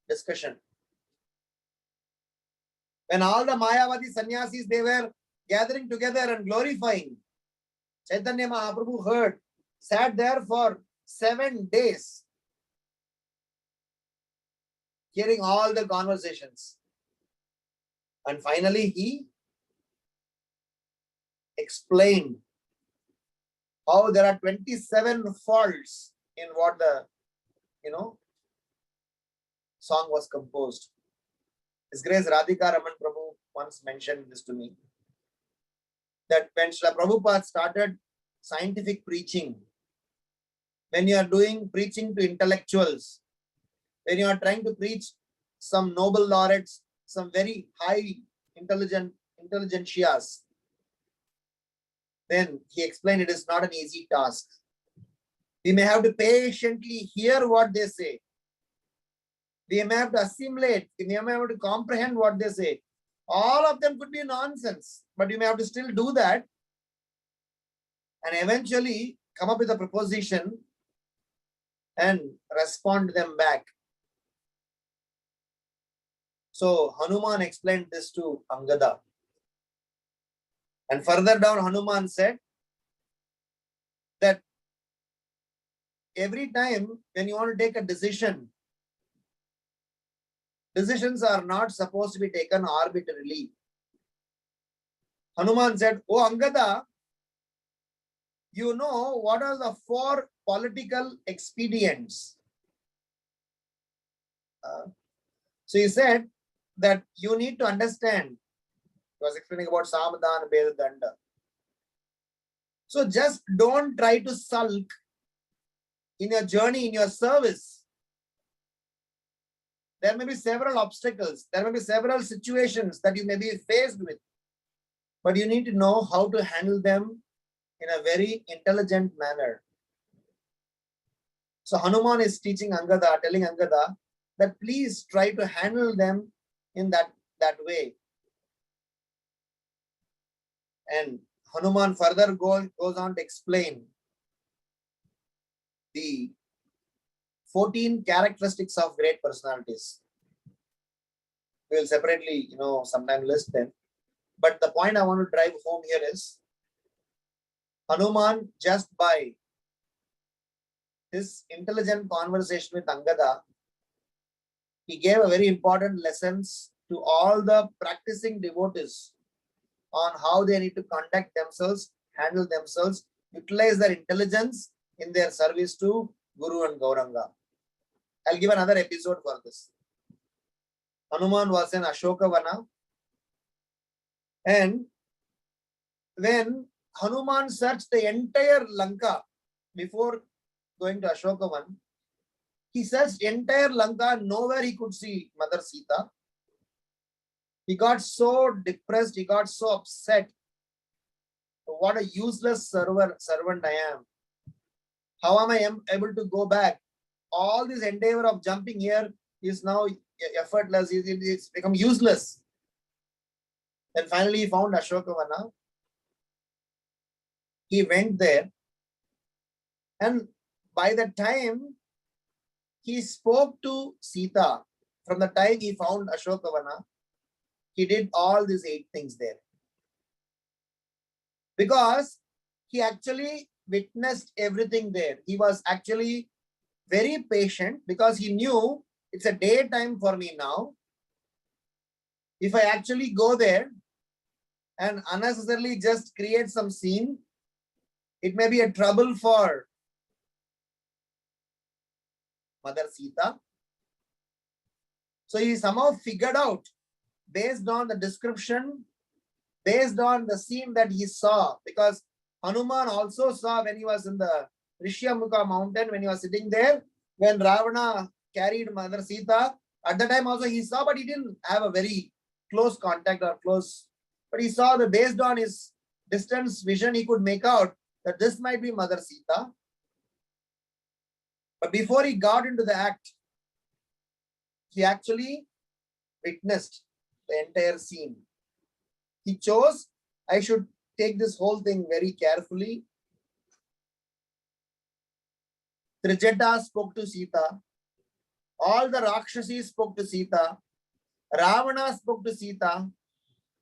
discussion. When all the Mayavadi sannyasis, they were gathering together and glorifying, Chaitanya Mahaprabhu heard, sat there for 7 days, hearing all the conversations. And finally, he explained how there are 27 faults in what the, song was composed. His Grace Radhika Raman Prabhu once mentioned this to me, that when Srila Prabhupada started scientific preaching, when you are doing preaching to intellectuals, when you are trying to preach some Nobel laureates, some very high intelligentias, then he explained it is not an easy task. We may have to patiently hear what they say. We may have to assimilate. We may have to comprehend what they say. All of them could be nonsense, but you may have to still do that and eventually come up with a proposition and respond them back. So Hanuman explained this to Angada. And further down, Hanuman said that every time when you want to take a decision, decisions are not supposed to be taken arbitrarily. Hanuman said, "Oh Angada, you know what are the 4 political expedients?" So he said that you need to understand. He was explaining about Samadhan, Beda, Danda. So just don't try to sulk in your journey, in your service. There may be several obstacles. There may be several situations that you may be faced with. But you need to know how to handle them in a very intelligent manner. So Hanuman is teaching Angada, telling Angada that please try to handle them in that way. And Hanuman further goes on to explain the 14 characteristics of great personalities. We will separately, sometime list them. But the point I want to drive home here is Hanuman, just by his intelligent conversation with Angada, he gave a very important lessons to all the practicing devotees on how they need to conduct themselves, handle themselves, utilize their intelligence in their service to Guru and Gauranga. I'll give another episode for this. Hanuman was in Ashokavana, and when Hanuman searched the entire Lanka before going to Ashokavana, he searched entire Lanka, nowhere he could see Mother Sita. He got so depressed, he got so upset. What a useless servant I am. How am I able to go back? All this endeavor of jumping here is now effortless. It's become useless. Then finally he found Ashokavana. He went there, and by the time he spoke to Sita, from the time he found Ashokavana, he did all these 8 things there. Because he actually witnessed everything there. He was actually very patient because he knew it's a daytime for me now. If I actually go there and unnecessarily just create some scene, it may be a trouble for Mother Sita. So he somehow figured out, based on the description, based on the scene that he saw, because Hanuman also saw when he was in the Rishyamukha mountain, when he was sitting there, when Ravana carried Mother Sita, at the time also he saw, but he didn't have a very close contact or close, but he saw that based on his distance vision, he could make out that this might be Mother Sita. But before he got into the act, he actually witnessed the entire scene. He chose, I should take this whole thing very carefully. Trijata spoke to Sita. All the Rakshasis spoke to Sita. Ravana spoke to Sita.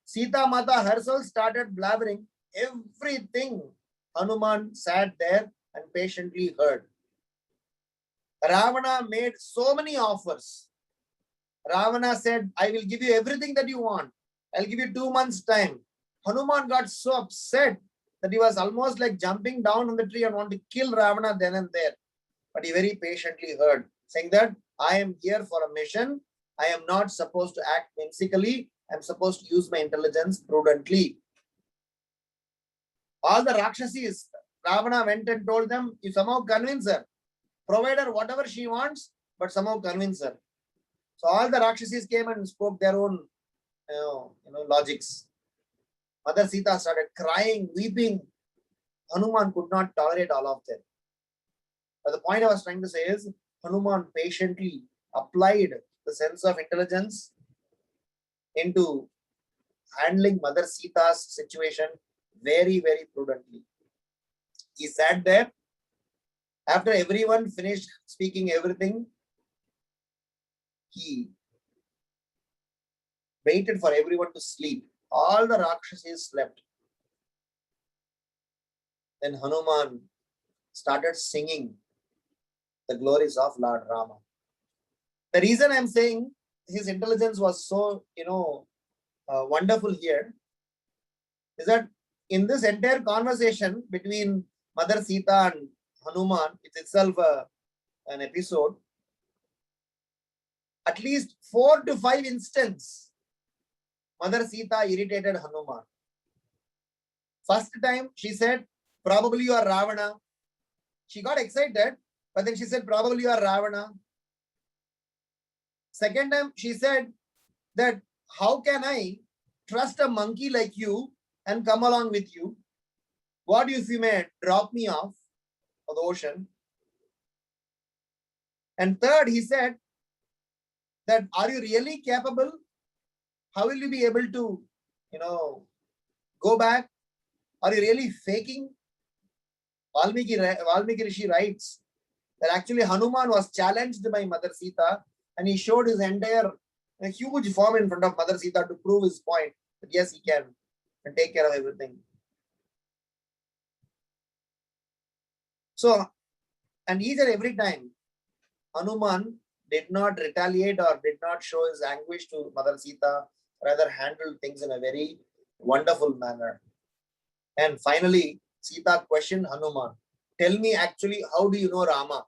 Sita Mata herself started blabbering. Everything Hanuman sat there and patiently heard. Ravana made so many offers. Ravana said, I will give you everything that you want. I'll give you 2 months' time. Hanuman got so upset that he was almost like jumping down from the tree and wanted to kill Ravana then and there. But he very patiently heard, saying that I am here for a mission. I am not supposed to act whimsically. I'm supposed to use my intelligence prudently. All the Rakshasis, Ravana went and told them, you somehow convince her. Provide her whatever she wants, but somehow convince her. So all the Rakshasis came and spoke their own logics. Mother Sita started crying, weeping. Hanuman could not tolerate all of them. But the point I was trying to say is, Hanuman patiently applied the sense of intelligence into handling Mother Sita's situation very, very prudently. He sat there. After everyone finished speaking everything, he waited for everyone to sleep. All the Rakshasis slept. Then Hanuman started singing the glories of Lord Rama. The reason I'm saying his intelligence was so, wonderful here is that in this entire conversation between Mother Sita and Hanuman, it's itself an episode. At least 4 to 5 instances, Mother Sita irritated Hanuman. First time she said, Probably you are Ravana. She got excited, but then she said, probably you are Ravana. Second time, she said that, how can I trust a monkey like you and come along with you? What if you may drop me off of the ocean? And third, he said that, are you really capable? How will you be able to, go back? Are you really faking? Valmiki Rishi writes that actually Hanuman was challenged by Mother Sita, and he showed his entire huge form in front of Mother Sita to prove his point that yes, he can and take care of everything. So, and each and every time, Hanuman did not retaliate or did not show his anguish to Mother Sita, rather handled things in a very wonderful manner. And finally, Sita questioned Hanuman, tell me actually, how do you know Rama?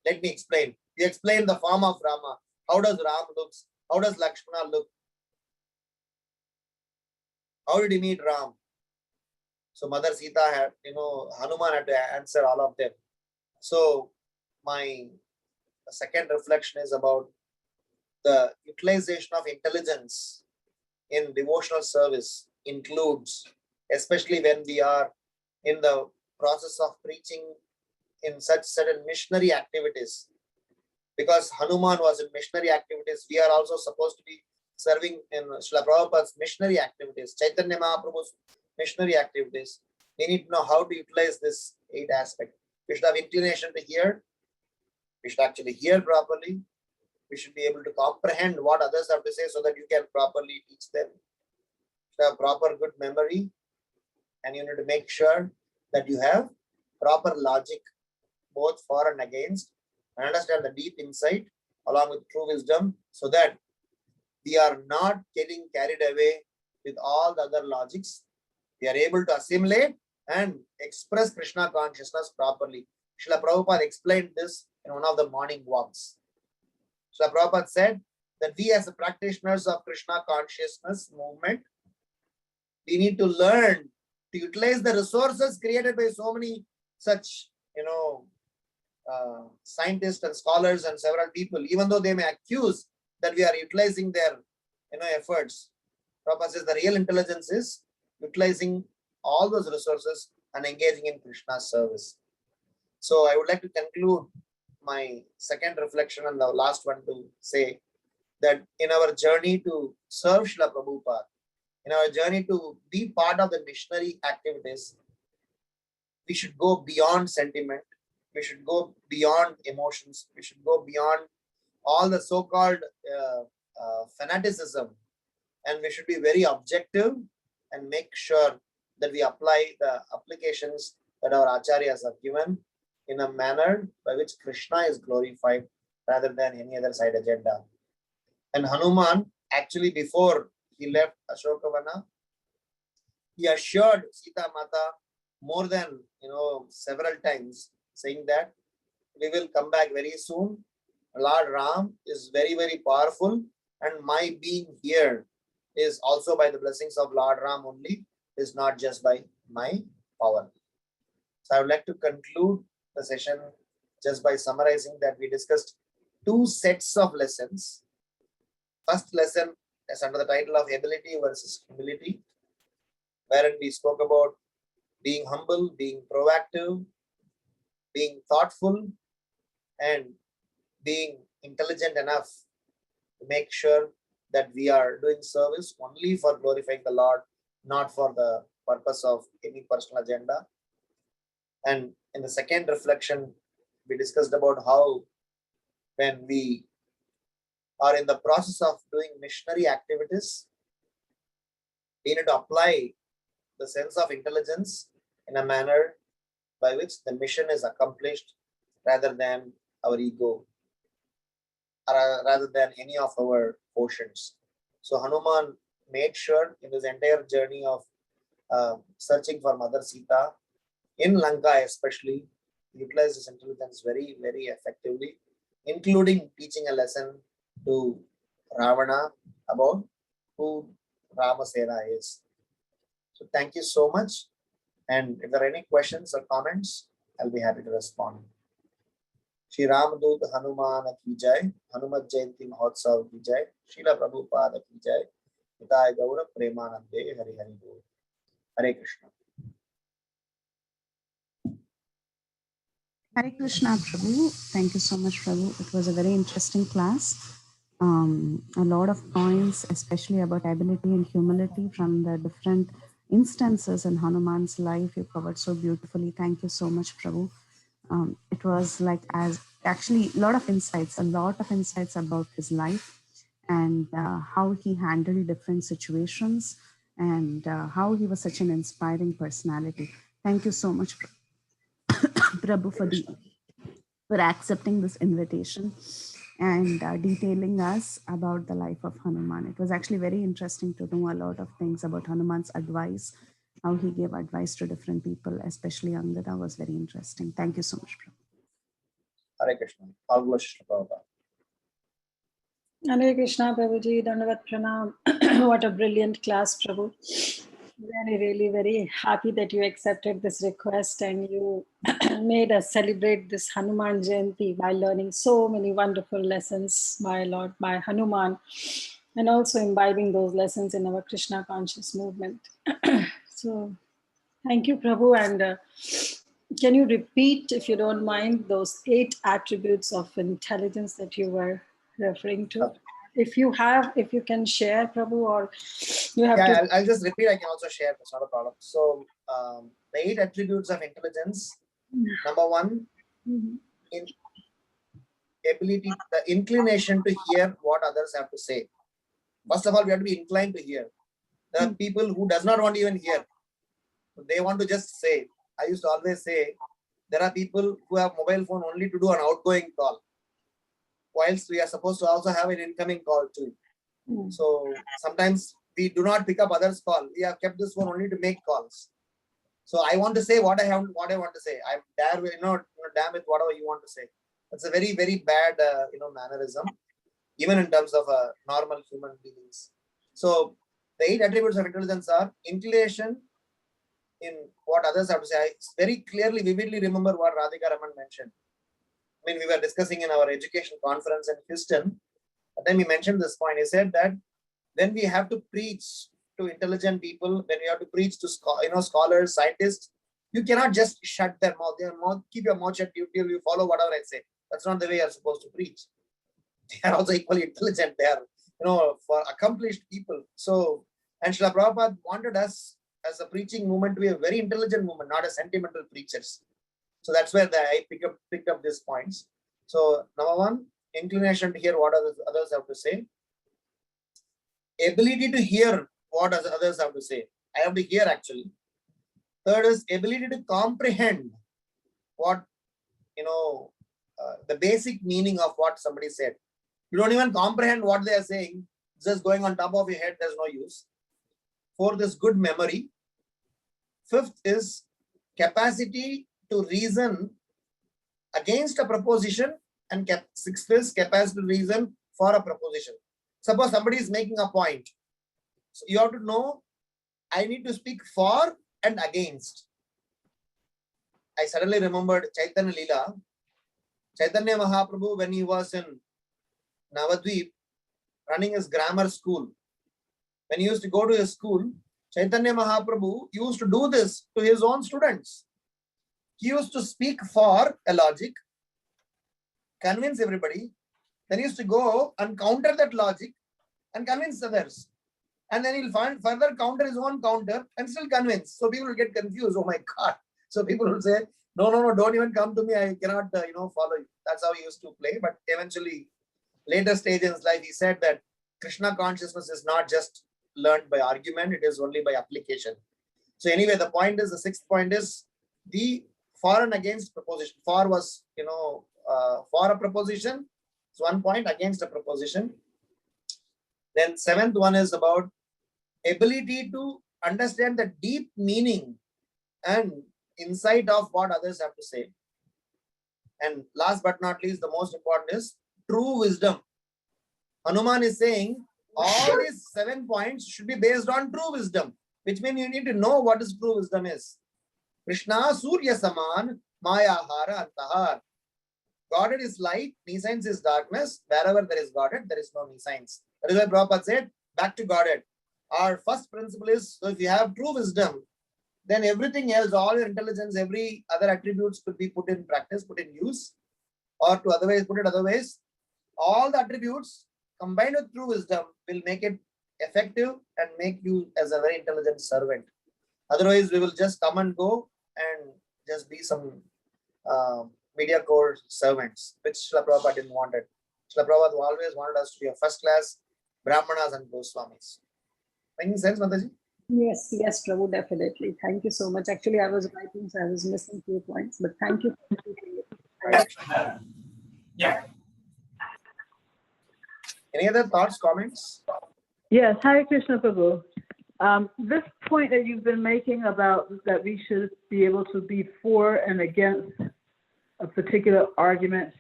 Let me explain. You explain the form of Rama. How does Ram look? How does Lakshmana look? How did he meet Ram? So Mother Sita had, Hanuman had to answer all of them. So my second reflection is about the utilization of intelligence in devotional service includes, especially when we are in the process of preaching in such certain missionary activities. Because Hanuman was in missionary activities, we are also supposed to be serving in Srila Prabhupada's missionary activities, Chaitanya Mahaprabhu's missionary activities. We need to know how to utilize this 8 aspect. We should have inclination to hear. We should actually hear properly. We should be able to comprehend what others have to say so that you can properly teach them. You should have proper good memory, and you need to make sure that you have proper logic, both for and against, and understand the deep insight along with true wisdom, so that we are not getting carried away with all the other logics. We are able to assimilate and express Krishna consciousness properly. Srila Prabhupada explained this in one of the morning walks. Srila Prabhupada said that we as the practitioners of Krishna consciousness movement, we need to learn to utilize the resources created by so many such, scientists and scholars and several people, even though they may accuse that we are utilizing their, efforts. Prabhupada says the real intelligence is utilizing all those resources and engaging in Krishna's service. So I would like to conclude my second reflection and the last one to say that in our journey to serve Srila Prabhupada, in our journey to be part of the missionary activities, we should go beyond sentiment. We should go beyond emotions. We should go beyond all the so-called fanaticism, and we should be very objective and make sure that we apply the applications that our acharyas have given in a manner by which Krishna is glorified rather than any other side agenda. And Hanuman, actually before he left Ashokavana, he assured Sita Mata more than several times, saying that we will come back very soon. Lord Ram is very, very powerful, and my being here is also by the blessings of Lord Ram only, is not just by my power. So I would like to conclude the session just by summarizing that we discussed 2 sets of lessons. First lesson is under the title of ability versus humility, wherein we spoke about being humble, being proactive, being thoughtful, and being intelligent enough to make sure that we are doing service only for glorifying the Lord, not for the purpose of any personal agenda. And in the second reflection, we discussed about how when we are in the process of doing missionary activities, we need to apply the sense of intelligence in a manner by which the mission is accomplished rather than our ego, rather than any of our portions. So Hanuman made sure in his entire journey of searching for Mother Sita, in Lanka especially, utilized his intelligence very, very effectively, including teaching a lesson to Ravana about who Ramasena is. So thank you so much. And if there are any questions or comments, I'll be happy to respond. Shri Ramdut Hanuman ki jai, Hanumat Jayanti Mahotsav ki jai, Srila Prabhupada ki jai, Nitai Gaura Premanande Hari Hari Bol. Hare Krishna. Hare Krishna, Prabhu. Thank you so much, Prabhu. It was a very interesting class. A lot of points, especially about ability and humility from the different instances in Hanuman's life, you covered so beautifully. Thank you so much, Prabhu. It was like as actually a lot of insights about his life and how he handled different situations and how he was such an inspiring personality. Thank you so much, Prabhu, for accepting this invitation and detailing us about the life of Hanuman. It was actually very interesting to know a lot of things about Hanuman's advice, how he gave advice to different people, especially Angada was very interesting. Thank you so much, Prabhu. Hare Krishna. All glory to Prabhupada. Hare Krishna, Prabhuji, Dandavat Pranam. What a brilliant class, Prabhu. Really very happy that you accepted this request and you made us celebrate this Hanuman Jayanti by learning so many wonderful lessons by Hanuman, and also imbibing those lessons in our Krishna conscious movement. So thank you, Prabhu. And can you repeat, if you don't mind, those 8 attributes of intelligence that you were referring to? If you can share, Prabhu, or you have to. I'll just repeat. I can also share. It's not a problem. So, the 8 attributes of intelligence. Number 1, in ability, the inclination to hear what others have to say. First of all, we have to be inclined to hear. There are people who does not want to even hear. They want to just say. I used to always say, there are people who have mobile phone only to do an outgoing call, whilst we are supposed to also have an incoming call too. So sometimes we do not pick up others' call. We have kept this phone only to make calls. So I want to say what I want to say. I'm damn with whatever you want to say. That's a very, very bad mannerism, even in terms of normal human beings. So the 8 attributes of intelligence are inclination in what others have to say. I very clearly, vividly remember what Radhika Raman mentioned. I mean, we were discussing in our education conference in Houston. And then he mentioned this point. He said that when we have to preach to intelligent people, when we have to preach to scholars, scientists, you cannot just shut their mouth. Keep your mouth shut till you follow whatever I say. That's not the way you're supposed to preach. They are also equally intelligent. They are, for accomplished people. So, and Srila Prabhupada wanted us as a preaching movement to be a very intelligent movement, not a sentimental preachers. So that's where I picked up these points. So number 1, inclination to hear what others have to say. Ability to hear what others have to say. I have to hear actually. Third is ability to comprehend what, the basic meaning of what somebody said. You don't even comprehend what they are saying. It's just going on top of your head. There's no use. 4th is good memory. 5th is capacity to reason against a proposition, and 6th is capacity to reason for a proposition. Suppose somebody is making a point. So you have to know, I need to speak for and against. I suddenly remembered Chaitanya Leela. Chaitanya Mahaprabhu, when he was in Navadvip, running his grammar school, when he used to go to his school, Chaitanya Mahaprabhu used to do this to his own students. He used to speak for a logic, convince everybody, then he used to go and counter that logic and convince others. And then he'll further counter his own counter and still convince. So people will get confused. Oh my God. So people will say, no, don't even come to me. I cannot, follow you. That's how he used to play. But eventually, later stage in his life, he said that Krishna consciousness is not just learned by argument. It is only by application. So anyway, the 6th point is the for and against proposition. For was, for a proposition. It's 1 point, against a proposition. Then 7th one is about ability to understand the deep meaning and insight of what others have to say. And last but not least, the most important is true wisdom. Hanuman is saying all these 7 points should be based on true wisdom, which means you need to know what is true wisdom is. Krishna Surya Saman Maya Hara Antahar. Godhead is light, nescience is darkness. Wherever there is Godhead, there is no nescience. That is why Prabhupada said, back to Godhead. Our first principle is, so if you have true wisdom, then everything else, all your intelligence, every other attributes could be put in practice, put in use, or to otherwise put it otherwise, all the attributes combined with true wisdom will make it effective and make you as a very intelligent servant. Otherwise, we will just come and go and just be some mediocre servants, which Srila Prabhupada didn't want it. Srila Prabhupada always wanted us to be a first class Brahmanas and Goswamis. Making sense, Mataji? Yes, yes, Prabhu, definitely. Thank you so much. Actually, I was writing, so I was missing few points, but thank you. Yeah. Any other thoughts, comments? Yes, Hare Krishna Prabhu. This point that you've been making about that we should be able to be for and against a particular argument,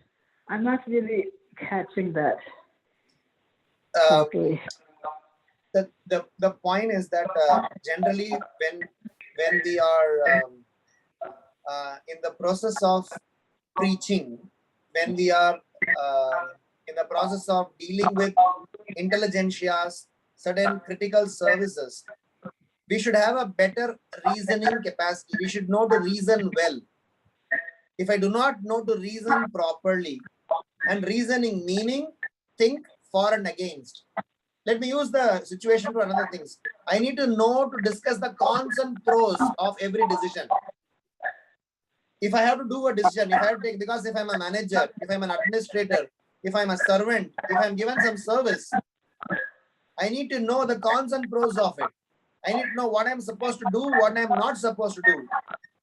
I'm not really catching that properly. The point is that generally when we are in the process of preaching, when we are in the process of dealing with intelligentsias, certain critical services, we should have a better reasoning capacity. We should know to reason well. If I do not know to reason properly, and reasoning meaning think for and against. Let me use the situation for another things. I need to know to discuss the cons and pros of every decision. If I have to do a decision, if I have to take, because if I'm a manager, if I'm an administrator, if I'm a servant, if I'm given some service, I need to know the cons and pros of it. I need to know what I'm supposed to do, what I'm not supposed to do,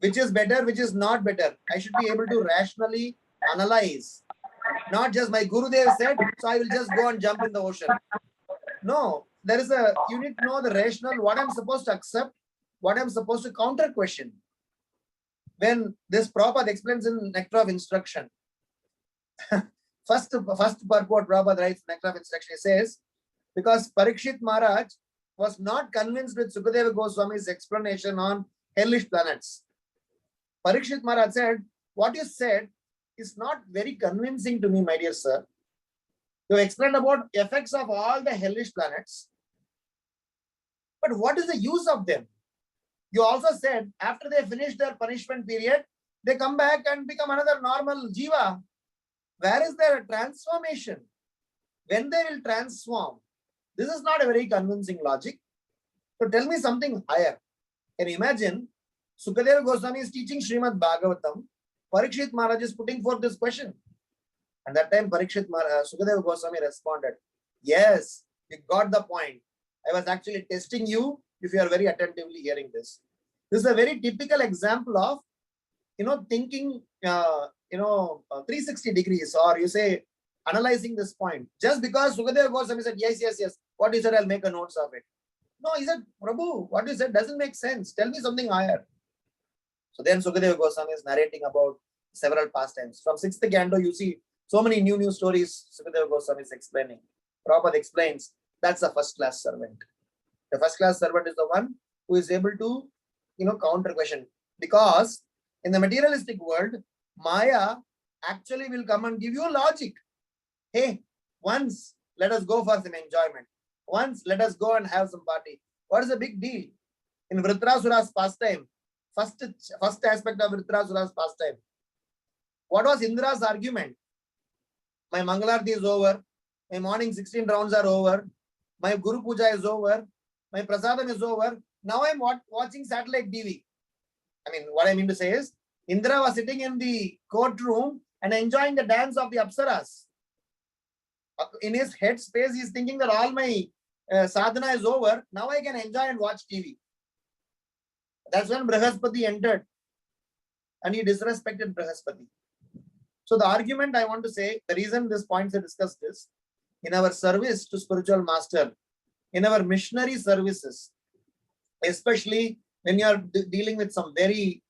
which is better, which is not better. I should be able to rationally analyze. Not just my Gurudev said, so I will just go and jump in the ocean. No, you need to know the rational, what I'm supposed to accept, what I'm supposed to counter question. When this Prabhupada explains in Nectar of Instruction, first purport Prabhupada writes Nectar of Instruction, he says, because Parikshit Maharaj was not convinced with Sukadeva Goswami's explanation on hellish planets. Parikshit Maharaj said, what you said is not very convincing to me, my dear sir. You explained about effects of all the hellish planets, but what is the use of them? You also said after they finish their punishment period, they come back and become another normal jiva. Where is their transformation? When they will transform? This is not a very convincing logic. So tell me something higher. Can you imagine? Sukadeva Goswami is teaching Srimad Bhagavatam. Parikshit Maharaj is putting forth this question. And that time Sukadeva Goswami responded, yes, you got the point. I was actually testing you if you are very attentively hearing this. This is a very typical example of, thinking, 360 degrees, or you say, analyzing this point. Just because Sukadeva Goswami said, yes, what you said, I'll make a notes of it. No, he said, Prabhu, what you said doesn't make sense. Tell me something higher. So then Sukadeva Goswami is narrating about several pastimes. From 6th canto, you see so many new stories Sukadeva Goswami is explaining. Prabhupada explains, that's a first-class servant. The first-class servant is the one who is able to, counter question. Because in the materialistic world, Maya actually will come and give you logic. Hey, once let us go for some enjoyment. Once let us go and have some party. What is the big deal? In Vritrasura's pastime, first aspect of Vritrasura's pastime, what was Indra's argument? My Mangalarti is over. My morning 16 rounds are over. My Guru Puja is over. My Prasadam is over. Now I'm watching satellite TV. What I mean to say is, Indra was sitting in the courtroom and enjoying the dance of the Apsaras. In his head space, he's thinking that all my sadhana is over. Now I can enjoy and watch TV. That's when Brihaspati entered and he disrespected Brihaspati. So the argument I want to say, the reason these points are discussed is, in our service to spiritual master, in our missionary services, especially when you are dealing with some very,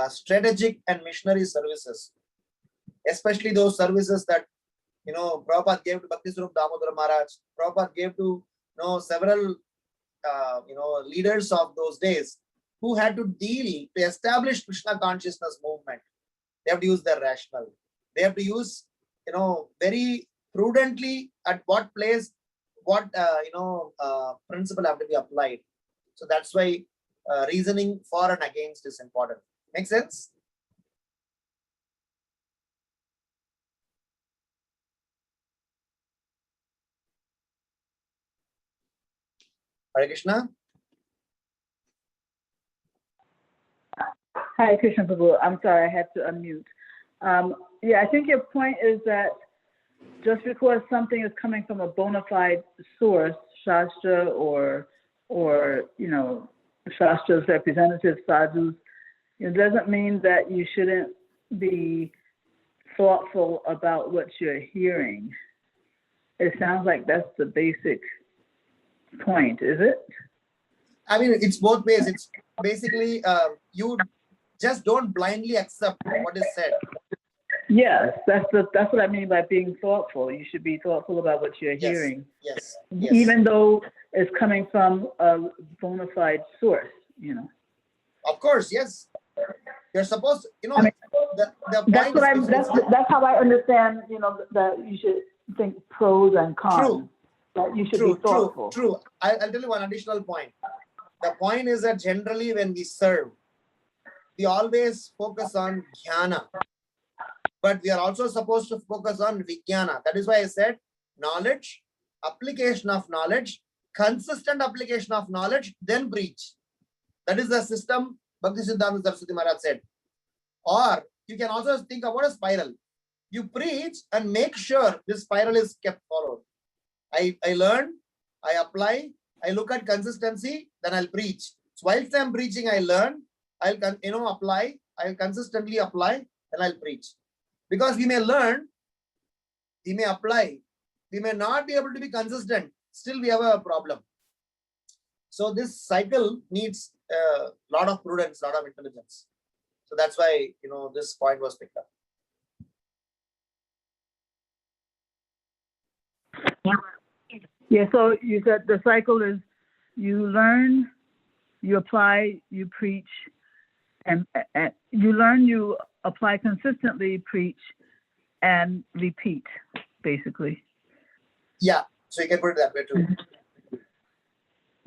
strategic and missionary services, especially those services that, Prabhupada gave to Bhakti Swarup Damodara Maharaj, Prabhupada gave to, several, leaders of those days. who had to deal to establish Krishna consciousness movement. They have to use their rational. They have to use, very prudently at what place, what, principle have to be applied. So that's why reasoning for and against is important. Make sense? Hare Krishna. Hi, Krishna Prabhu. I'm sorry, I had to unmute. Yeah, I think your point is that just because something is coming from a bona fide source, Shastra or Shastra's representative sadhus, it doesn't mean that you shouldn't be thoughtful about what you're hearing. It sounds like that's the basic point, is it? I mean, it's both ways. It's basically you just don't blindly accept what is said. Yes, that's what I mean by being thoughtful. You should be thoughtful about what you're hearing, Yes. even though it's coming from a bona fide source. Of course, yes. You're supposed to, I mean, the that's point that's how I understand. That you should think pros and cons. True. That you should be thoughtful. True. I'll tell you one additional point. The point is that generally when we serve, we always focus on jnana, but we are also supposed to focus on vijnana. That is why I said knowledge, application of knowledge, consistent application of knowledge, then preach. That is the system Bhaktisiddhanta Saraswati Maharaj said. Or you can also think about a spiral. You preach and make sure this spiral is kept followed. I learn, I apply, I look at consistency, then I'll preach. So whilst I'm preaching, I learn, I'll apply, I'll consistently apply, then I'll preach. Because we may learn, we may apply, we may not be able to be consistent. Still, we have a problem. So this cycle needs a lot of prudence, a lot of intelligence. So that's why this point was picked up. Yeah, so you said the cycle is you learn, you apply, you preach, and you learn, you apply consistently, preach, and repeat, basically. Yeah, so you can put it that way too.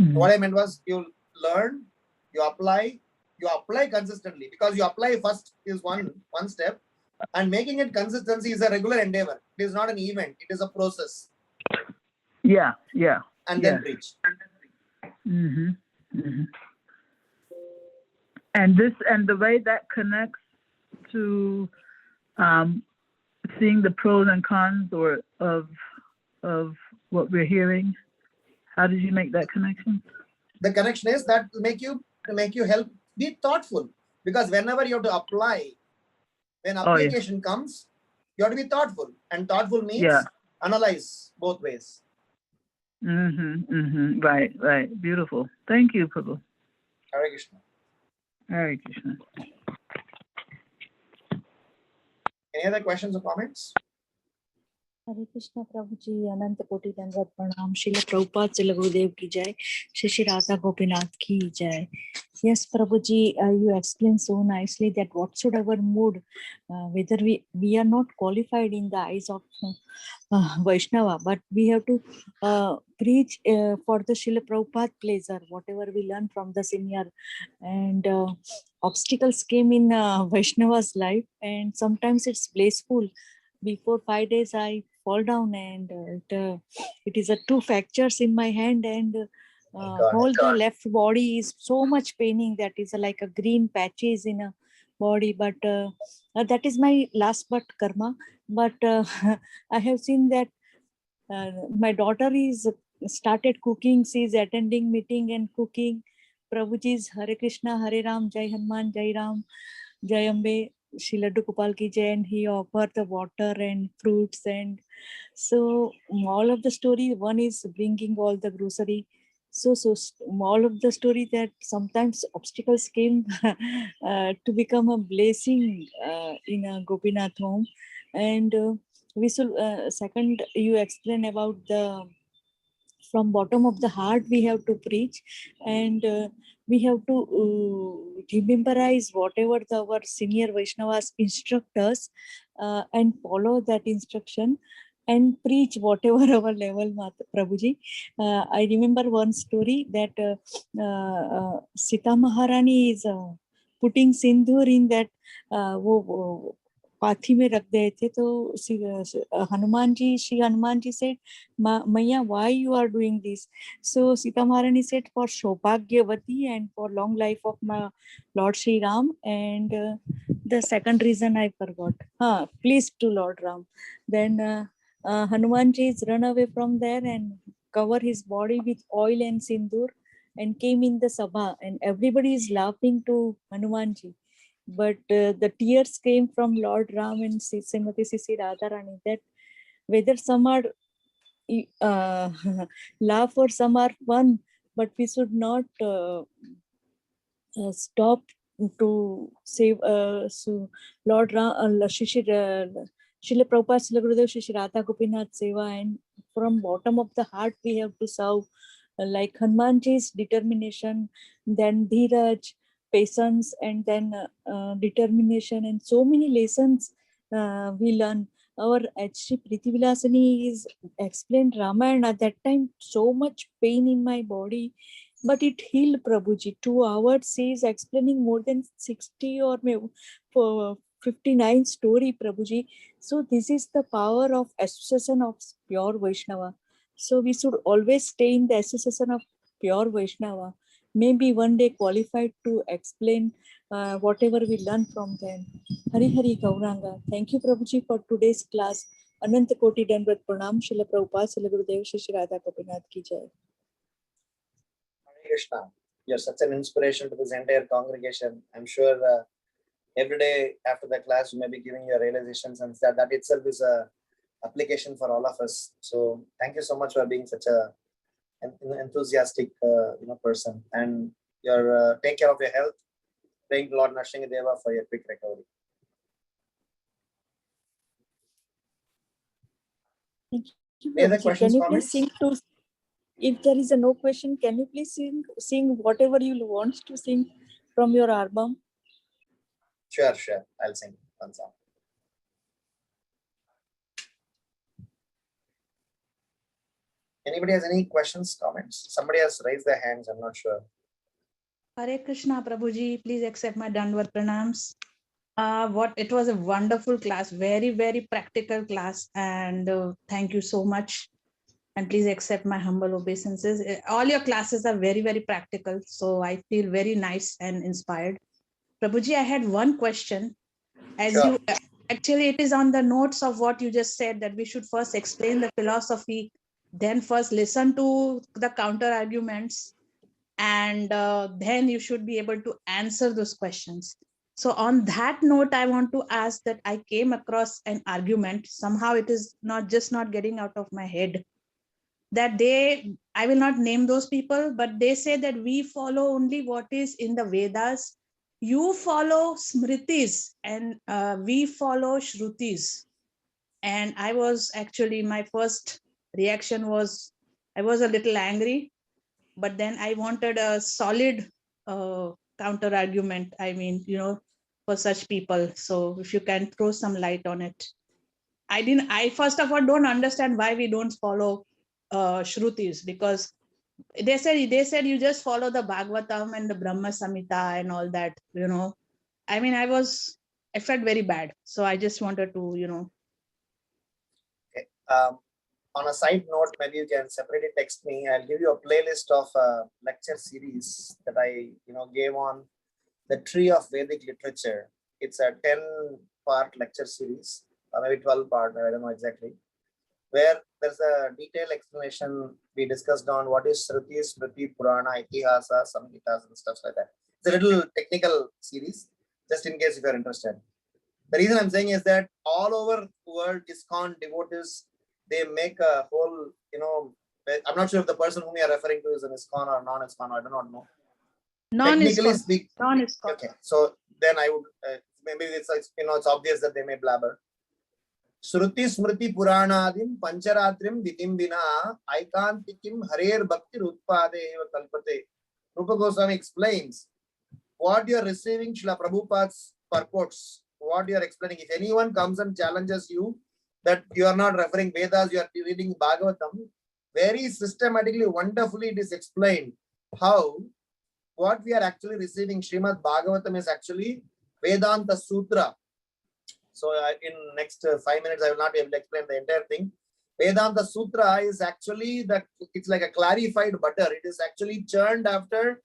Mm-hmm. What I meant was you learn, you apply consistently, because you apply first is one step, and making it consistency is a regular endeavor. It is not an event, it is a process. Yeah. And then preach. Mm-hmm. Mm-hmm. And the way that connects to seeing the pros and cons of what we're hearing. How did you make that connection? The connection is that to make you help be thoughtful, because whenever you have to apply, when application comes, you have to be thoughtful, and thoughtful means analyze both ways. Right. Beautiful. Thank you, Prabhu. Hare Krishna. Hare Krishna. Any other questions or comments? Hare Krishna Prabhuji, Ananta Koti Dandavat Pranam, Srila Prabhupada Srila Gurudev ki jai, Shri Radha Gopinath ki jai. Yes, Prabhuji, you explained so nicely that what should our mood, whether we are not qualified in the eyes of Vaishnava, but we have to preach for the Srila Prabhupada pleasure, whatever we learn from the senior. And obstacles came in Vaishnava's life, and sometimes it's blissful. Before 5 days, I fall down, and it is 2 fractures in my hand, and whole the left body is so much paining. That is like a green patches in a body, but that is my last but karma. But I have seen that my daughter is started cooking. She is attending meeting and cooking. Prabhuji's Hare Krishna, Hare Ram, Jai Hanuman, Jai Ram, Jai Ambe, Shri Laddu Gopal ki jai, and he offered the water and fruits. And so all of the story, one is bringing all the grocery. So all of the story that sometimes obstacles came to become a blessing in a Gopinath home. And we should second, you explain about the from bottom of the heart we have to preach, and we have to rememberize whatever our senior Vaishnavas instruct us, and follow that instruction and preach whatever our level, Prabhuji. I remember one story that Sita Maharani is putting sindoor in that वो पाथी में रख गए थे, तो Shri Hanuman ji said, Maya, why you are doing this? So Sita Maharani said, for Shobhagyavati and for long life of my Lord Shri Ram, and the second reason I forgot. Please to Lord Ram. Then Hanumanji is run away from there and cover his body with oil and sindoor and came in the sabha, and everybody is laughing to Hanumanji. But the tears came from Lord Ram and Srimati Sisi Radharani, that whether some are laugh or some are fun, but we should not stop to save Lord Ram, Srila Prabhupada, Srila Gurudev, Shri Radha Gopinath Seva, and from bottom of the heart we have to serve, like Hanumanji's determination, then Dheeraj, patience, and then determination, and so many lessons we learn. Our HG Prithvilasani is explained Ramayana. At that time, so much pain in my body, but it healed, Prabhuji. 2 hours she is explaining more than 60 or maybe 59 story, Prabhuji. So this is the power of association of pure Vaishnava. So we should always stay in the association of pure Vaishnava. Maybe one day qualified to explain whatever we learn from them. Hari Hari Gauranga. Thank you, Prabhuji, for today's class. Ananta Koti Dandavat Pranam. Srila Prabhupada, Srila Gurudev, Shri Radha Gopinath ki jai. Hare Krishna. You're such an inspiration to this entire congregation. I'm sure every day after the class, you may be giving your realizations, and that itself is a application for all of us. So thank you so much for being such an enthusiastic person, and your take care of your health. Praying to Lord Nrsingadeva for your quick recovery. Thank you. Any other Prabhuji. questions, Can you comments? please sing to? If there is a no question, can you please sing whatever you want to sing from your album? Sure. I'll sing one song. Anybody has any questions, comments? Somebody has raised their hands. I'm not sure. Hare Krishna, Prabhuji. Please accept my Dandavat Pranams. It was a wonderful class, very, very practical class, and thank you so much. And please accept my humble obeisances. All your classes are very, very practical, so I feel very nice and inspired. Prabhuji, I had one question. Sure. Actually, it is on the notes of what you just said, that we should first explain the philosophy, then first listen to the counter arguments, and then you should be able to answer those questions. So on that note, I want to ask that I came across an argument. Somehow it is not getting out of my head, that I will not name those people, but they say that we follow only what is in the Vedas. You follow Smritis and we follow Shrutis. And I was actually, my first reaction was, I was a little angry, but then I wanted a solid counter argument. I mean, for such people. So if you can throw some light on it. I first of all don't understand why we don't follow Shrutis, because they said you just follow the Bhagavatam and the Brahma Samhita and all that, I mean, I felt very bad. So I just wanted to, Okay. On a side note, maybe you can separately text me. I'll give you a playlist of lecture series that I gave on the tree of Vedic literature. It's a 10-part lecture series, or maybe 12-part, I don't know exactly, where there's a detailed explanation we discussed on what is Shruti, Smriti, Purana, Itihasa, Samhitas, and stuff like that. It's a little technical series, just in case if you're interested. The reason I'm saying is that all over the world, ISKCON devotees, they make a whole, I'm not sure if the person whom you are referring to is an ISKCON or non-ISKCON, I do not know. Technically speaking, okay. So then I would, maybe it's obvious that they may blabber. Shruti Smriti Puranadim Pancharatrim Vitimbina Aikantikim Harer Bhakti Rutpade Eva Kalpate. Rupa Goswami explains what you are receiving Srila Prabhupada's purports, what you are explaining. If anyone comes and challenges you that you are not referring Vedas, you are reading Bhagavatam, very systematically, wonderfully it is explained how what we are actually receiving Srimad Bhagavatam is actually Vedanta Sutra. So in next 5 minutes, I will not be able to explain the entire thing. Vedanta Sutra is actually that it's like a clarified butter. It is actually churned after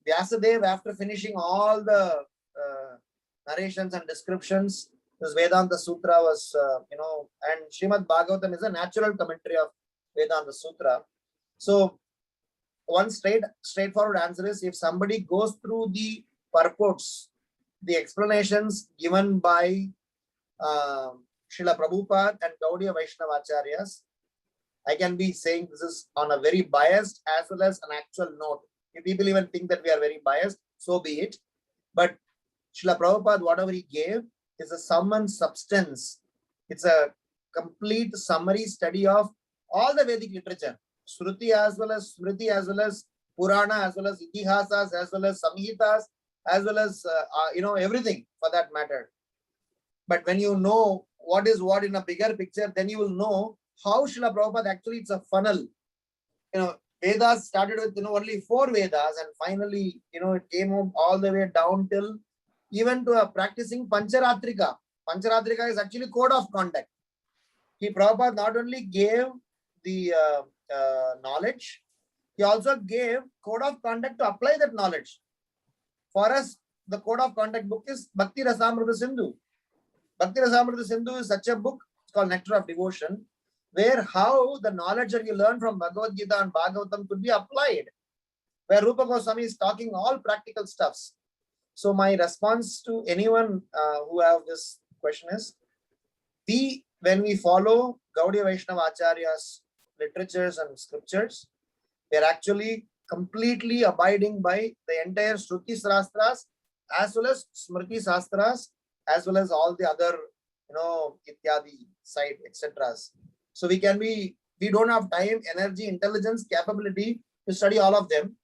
Vyasadeva, after finishing all the narrations and descriptions. This Vedanta Sutra was, and Srimad Bhagavatam is a natural commentary of Vedanta Sutra. So one straightforward answer is, if somebody goes through the purports, the explanations given by Srila Prabhupada and Gaudiya Vaishnava Acharyas, I can be saying this is on a very biased as well as an actual note. If people even think that we are very biased, so be it. But Srila Prabhupada, whatever he gave, is a sum and substance. It's a complete summary study of all the Vedic literature, Shruti as well as Smriti, as well as Purana, as well as Itihasas, as well as Samhitas, as well as everything for that matter. But when you know what is what in a bigger picture, then you will know how Srila Prabhupada actually, it's a funnel. Vedas started with only 4 Vedas, and finally it came all the way down till even to practicing Pancharatrika. Pancharatrika is actually code of conduct. Prabhupada not only gave the knowledge, he also gave code of conduct to apply that knowledge. For us, the code of conduct book is Bhakti Rasamrita Sindhu. Bhakti Rasamrita Sindhu is such a book, it's called Nectar of Devotion, where how the knowledge that you learn from Bhagavad Gita and Bhagavatam could be applied, where Rupa Goswami is talking all practical stuffs. So my response to anyone who have this question is, when we follow Gaudiya Vaishnava Acharya's literatures and scriptures, we are actually completely abiding by the entire Shruti Sastras as well as Smriti Sastras, as well as all the other, Ityadi side, etc. So we don't have time, energy, intelligence, capability to study all of them.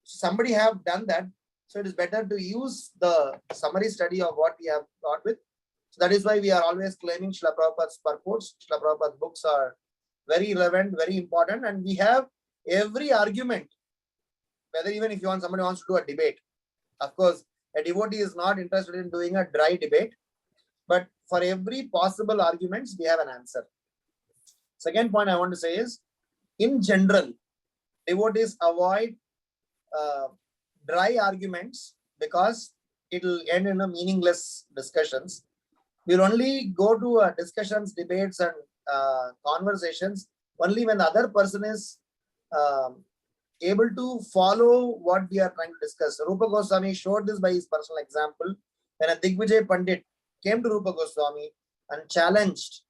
Somebody have done that. So it is better to use the summary study of what we have got with. So that is why we are always claiming Srila Prabhupada's purports. Srila Prabhupada's books are very relevant, very important, and we have every argument. Whether even if somebody wants to do a debate, of course, a devotee is not interested in doing a dry debate, but for every possible arguments, we have an answer. Second point I want to say is, in general, devotees avoid dry arguments because it will end in a meaningless discussions. We'll only go to discussions, debates, and conversations only when the other person is able to follow what we are trying to discuss. Rupa Goswami showed this by his personal example. When a Digvijay Pandit came to Rupa Goswami and challenged,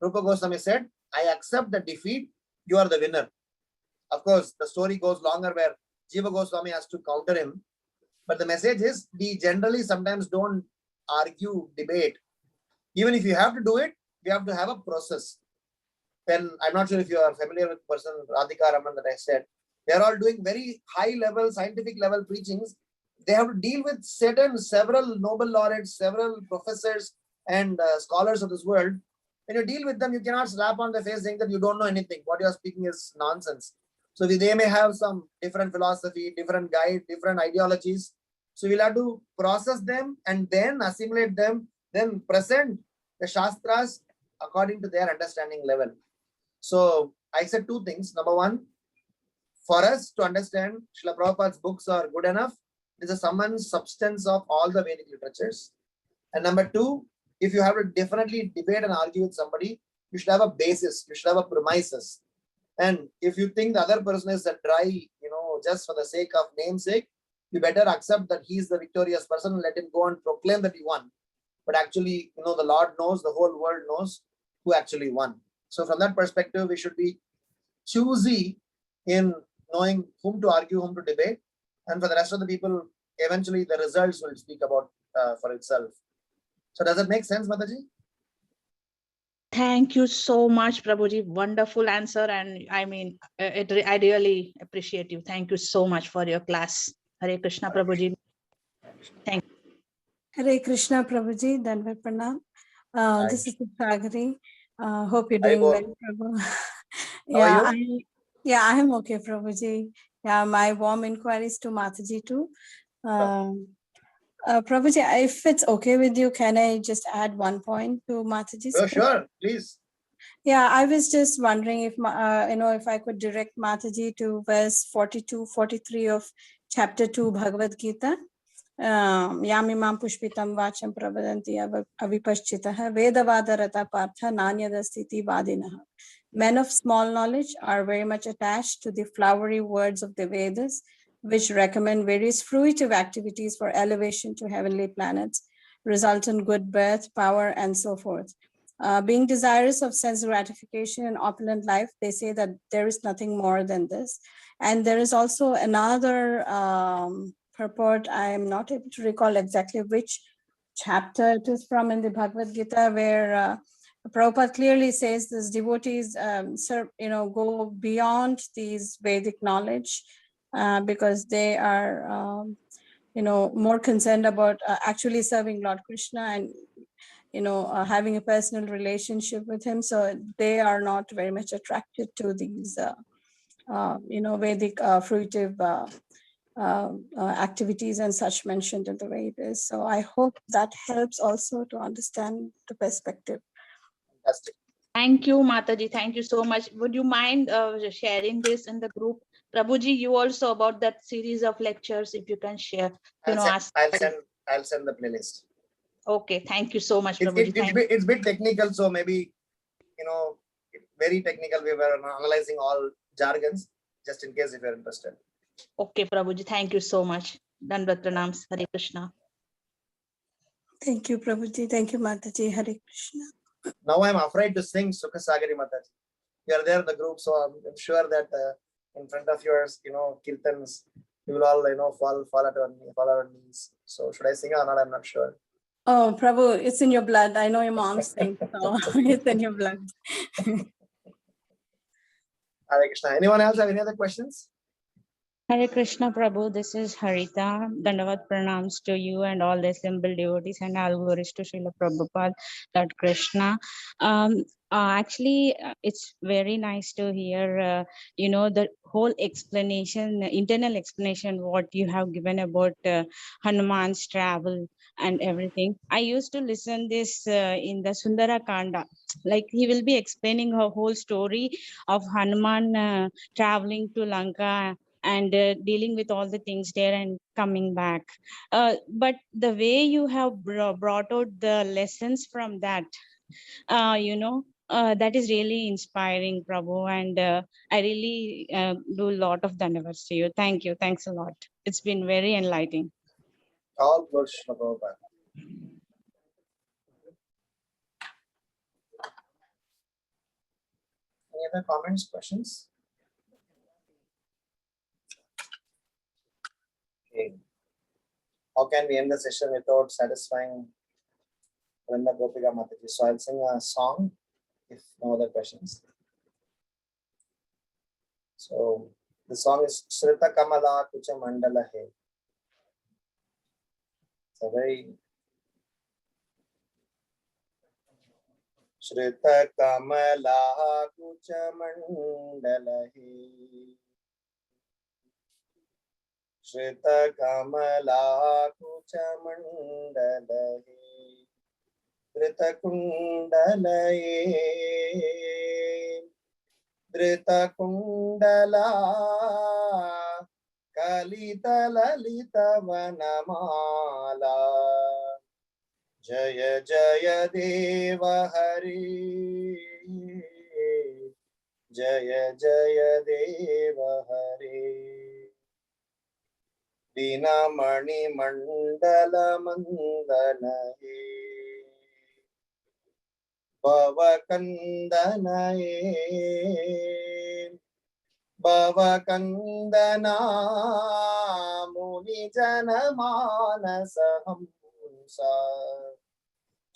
Rupa Goswami said, I accept the defeat, you are the winner. Of course, the story goes longer where Jiva Goswami has to counter him. But the message is, we generally sometimes don't argue, debate. Even if you have to do it, we have to have a process. Then I'm not sure if you are familiar with the person Radhika Raman that I said. They are all doing very high level, scientific level preachings. They have to deal with several Nobel laureates, several professors and scholars of this world. When you deal with them, you cannot slap on the face saying that you don't know anything. What you are speaking is nonsense. So they may have some different philosophy, different guide, different ideologies. So we'll have to process them and then assimilate them, then present the Shastras according to their understanding level. So I said 2 things. Number 1, for us to understand Srila Prabhupada's books are good enough. It is a sum and substance of all the Vedic literatures. And number 2, if you have to definitely debate and argue with somebody, you should have a basis, you should have a premises. And if you think the other person is a dry, just for the sake of namesake, you better accept that he is the victorious person and let him go and proclaim that he won. But actually, the Lord knows, the whole world knows who actually won. So from that perspective, we should be choosy in knowing whom to argue, whom to debate. And for the rest of the people, eventually the results will speak about for itself. So does it make sense, Mataji? Thank you so much, Prabhuji. Wonderful answer. And I mean, I really appreciate you. Thank you so much for your class. Hare Krishna, Prabhuji. Thank you. Hare Krishna, Prabhuji. Dandavat Pranam. This is Sagari. Hope you're Hi, doing Bo. well, Prabhu. How are you? I am okay, Prabhuji. Yeah, my warm inquiries to Mataji too. Prabhuji, if it's okay with you, can I just add one point to Mataji's? Sure, please. Yeah, I was just wondering if if I could direct Mataji to verse 42, 43 of chapter 2 Bhagavad Gita. Yamimam pushpitam vacham pravadanti avipaschitah vedavarata partha nanyadastiti vadinah. Men of small knowledge are very much attached to the flowery words of the Vedas, which recommend various fruitive activities for elevation to heavenly planets, result in good birth, power, and so forth. Being desirous of sense gratification and opulent life, they say that there is nothing more than this. And there is also another purport, I am not able to recall exactly which chapter it is from in the Bhagavad Gita, where Prabhupada clearly says this devotees go beyond these Vedic knowledge because they are more concerned about actually serving Lord Krishna and having a personal relationship with him. So they are not very much attracted to these Vedic fruitive activities and such mentioned in the Vedas. So I hope that helps also to understand the perspective. Fantastic. Thank you, Mataji. Thank you so much. Would you mind sharing this in the group? Prabhuji, you also about that series of lectures, if you can share, I'll send the playlist. Okay, thank you so much, Prabhuji. It's a bit technical, so maybe, very technical. We were analyzing all jargons, just in case if you're interested. Okay, Prabhuji, thank you so much. Dandavat Pranams, Hare Krishna. Thank you, Prabhuji. Thank you, Mataji. Hare Krishna. Now I'm afraid to sing Sukha Sagari Mataji. You are there in the group, so I'm sure that in front of yours, kirtans, you will all, fall at our knees. So should I sing or not? I'm not sure. Oh, Prabhu, it's in your blood. I know your mom sings, so it's in your blood. Hare Krishna. Anyone else have any other questions? Hare Krishna, Prabhu. This is Harita. Dandavat pranams to you and all the assembled devotees, and all glories to Srila Prabhupada, Lord Krishna. Actually, it's very nice to hear, the whole explanation, internal explanation, what you have given about Hanuman's travel and everything. I used to listen this in the Sundara Kanda. Like he will be explaining her whole story of Hanuman traveling to Lanka and dealing with all the things there and coming back. But the way you have brought out the lessons from that, that is really inspiring, Prabhu. And I really do a lot of dhanavats to you. Thank you. Thanks a lot. It's been very enlightening. All glories to Prabhupada. Any other comments, questions? Okay. How can we end the session without satisfying Vrinda Gopika Mataji? So I'll sing a song if no other questions. So the song is Shrita Kamala Kucha Mandala Hai. It's a very Shrita Kamala Kucha Mandala Hai. Shrita Kamala Kucha Mandala Hai. Drita Kundalaye. Drita Kundala Kalita Lalita Vanamala Jaya Jaya Deva Hari Jaya Jaya Deva Hari Dina Mani Mandala Mandana Bhava Kandanaye Bhava Kandana Muni Jana Manasa Hamsa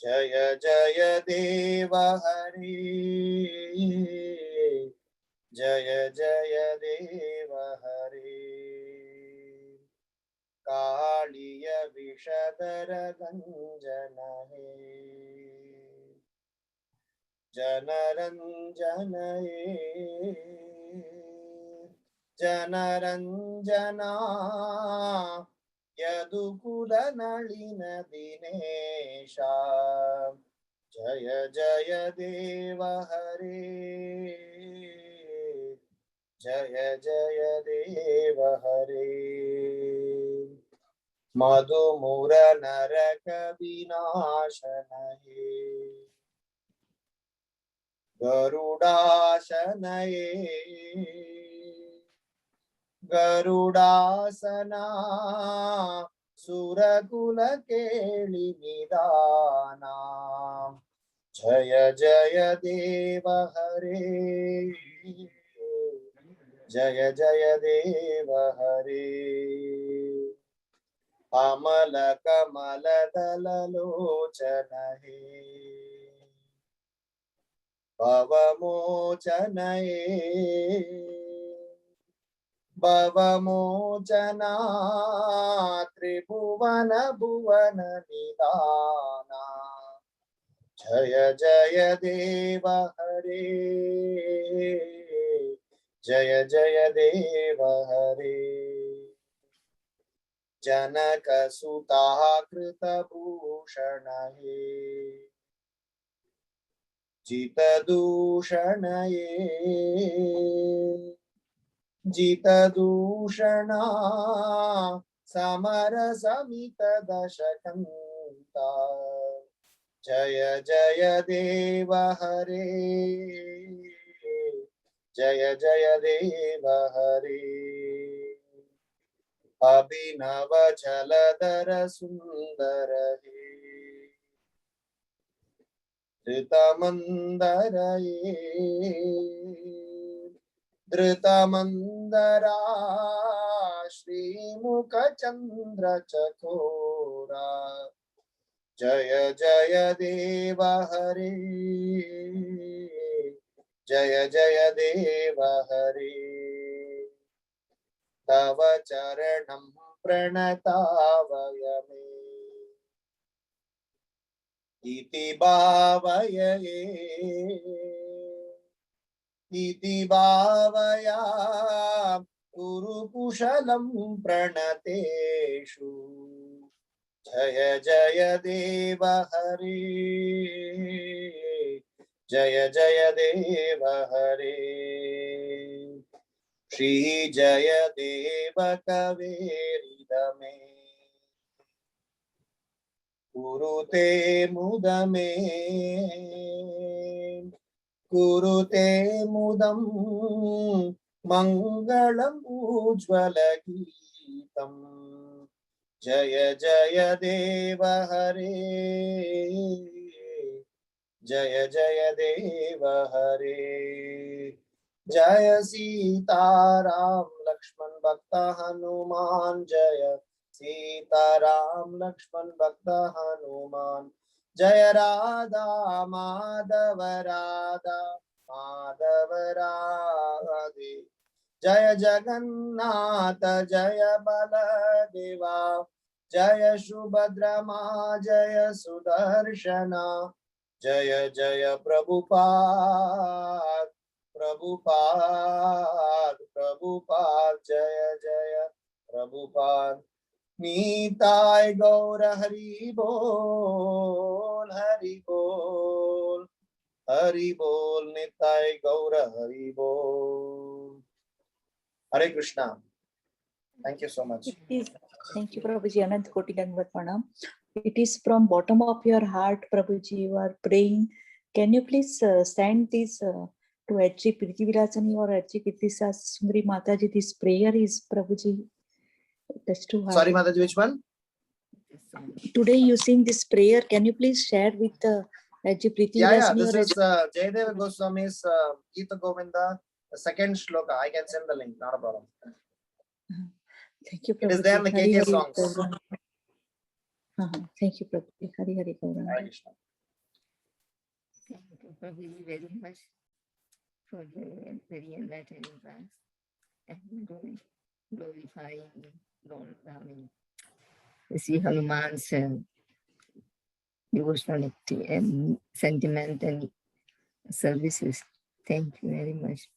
Jaya Jaya Deva Hari, Jaya Jaya Deva Hari. Kaliya Vishadara Ganjana He, Janaranjana He, Janaranjana Yadukula Nalina Dinesha. Jaya Jaya Deva Hari, Jaya Jaya Deva Hari. Madhumura Naraka Vinashana He, Garudashana He, Garudasana Surakula Keli Nidana. Jaya Jaya Deva Hari, Jaya Jaya Deva Hari. Amala Kamala Dalalochana He, Bhavamochana He, Bhavamochana Tribhuvana Bhuvana Nidana. Jaya Jaya Deva Hari, Jaya Jaya Deva Hari. Janaka Sutaha Krita Bhushana He, Jita Dushana He, Jita Dushana Samara Samita Dashakanta. Jaya Jaya Deva Hari, Jaya Jaya Deva Hari. Abhinava Chaladara Sundara He, Dhritamandara He, Dhritamandara Shri Mukha Chandra Chakora. Jaya Jaya Deva Hari, Jaya Jaya Deva Hari. Tava Charanam Pranatavayame, Iti Bhavaye, Iti Bhavaya, Guru Kushalam Pranateshu. Jaya Jaya Deva Hari, Jaya Jaya Deva Hari. Shri Jaya Deva Kaveri Dame, Kurute Mudame, Kurute Mudam, Mangalam Ujjvala Geetam. Jaya Jaya Deva Hari, Jaya Jaya Deva Hari. Jaya Sita Ram Lakshman Bhakta Hanuman, Jaya Sita Ram Lakshman Bhakta Hanuman. Jaya Radha Madhava Radha Madhava Radhe. Jaya Jagannatha Jaya Baladeva, Jaya Subhadra Ma Jaya Sudarshana. Jaya Jaya Prabhupada, Prabhupada, Prabhupada, Jaya Jaya Prabhupada. Nitai Gaura Hari Bol, Hari Bol, Hari Bol, Nitai Gaura Hari Bol. Hare Krishna. Thank you so much. Thank you, Prabhuji. Anant Koti Dandavat Pranam. It is from bottom of your heart, Prabhuji. You are praying. Can you please send this to HG Prithvirajani or HG Kirtisa Sundari Mataji? This prayer is, Prabhuji. That's too hard. Sorry, Mataji, which one? Today you sing this prayer. Can you please share with HG Prithvirajani? Yeah. This is Jayadeva Goswami's Gita Govinda, the second shloka. I can send the link. Not a problem. Thank you, Prabhuji. It is there in the KK songs. Thank you, Prabhuji. Hari Hari Gauranga. Hare Krishna. Thank you, Prabhuji, very much for the very enlightening class and glorifying Lord, see Hanuman's devotional and sentiment and services. Thank you very much.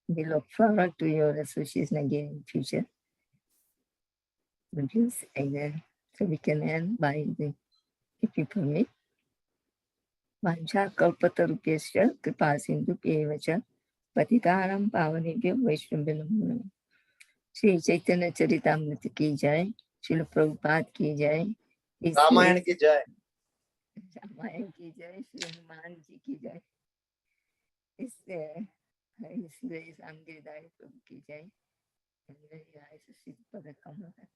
We look forward to your association again in future. Please, again, so we can end by the, if you permit. Vancha kalpatarupyasya kripa sindhu evacha patitaram pavanebhyo vaishnavyo namo namo. Shri Chaitanya Charitamrita ki jai, Srila Prabhupada ki jai, Ramayan की जय। रामायण की जय, श्री हनुमान जी की जय, इस Grace Ramgiridhari Prabhu ki jai, and very nice to see Pada Kamala.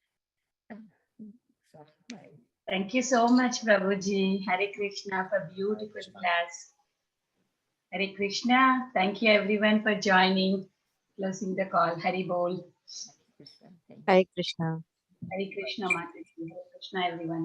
Song by Thank you so much, Prabhuji. Hare Krishna for beautiful Krishna. class. Hare Krishna. Thank you everyone for joining. Closing the call. Hari Bol. Krishna. Thank you. Hare Krishna. Hare Krishna, Mataji. Hare Krishna, everyone.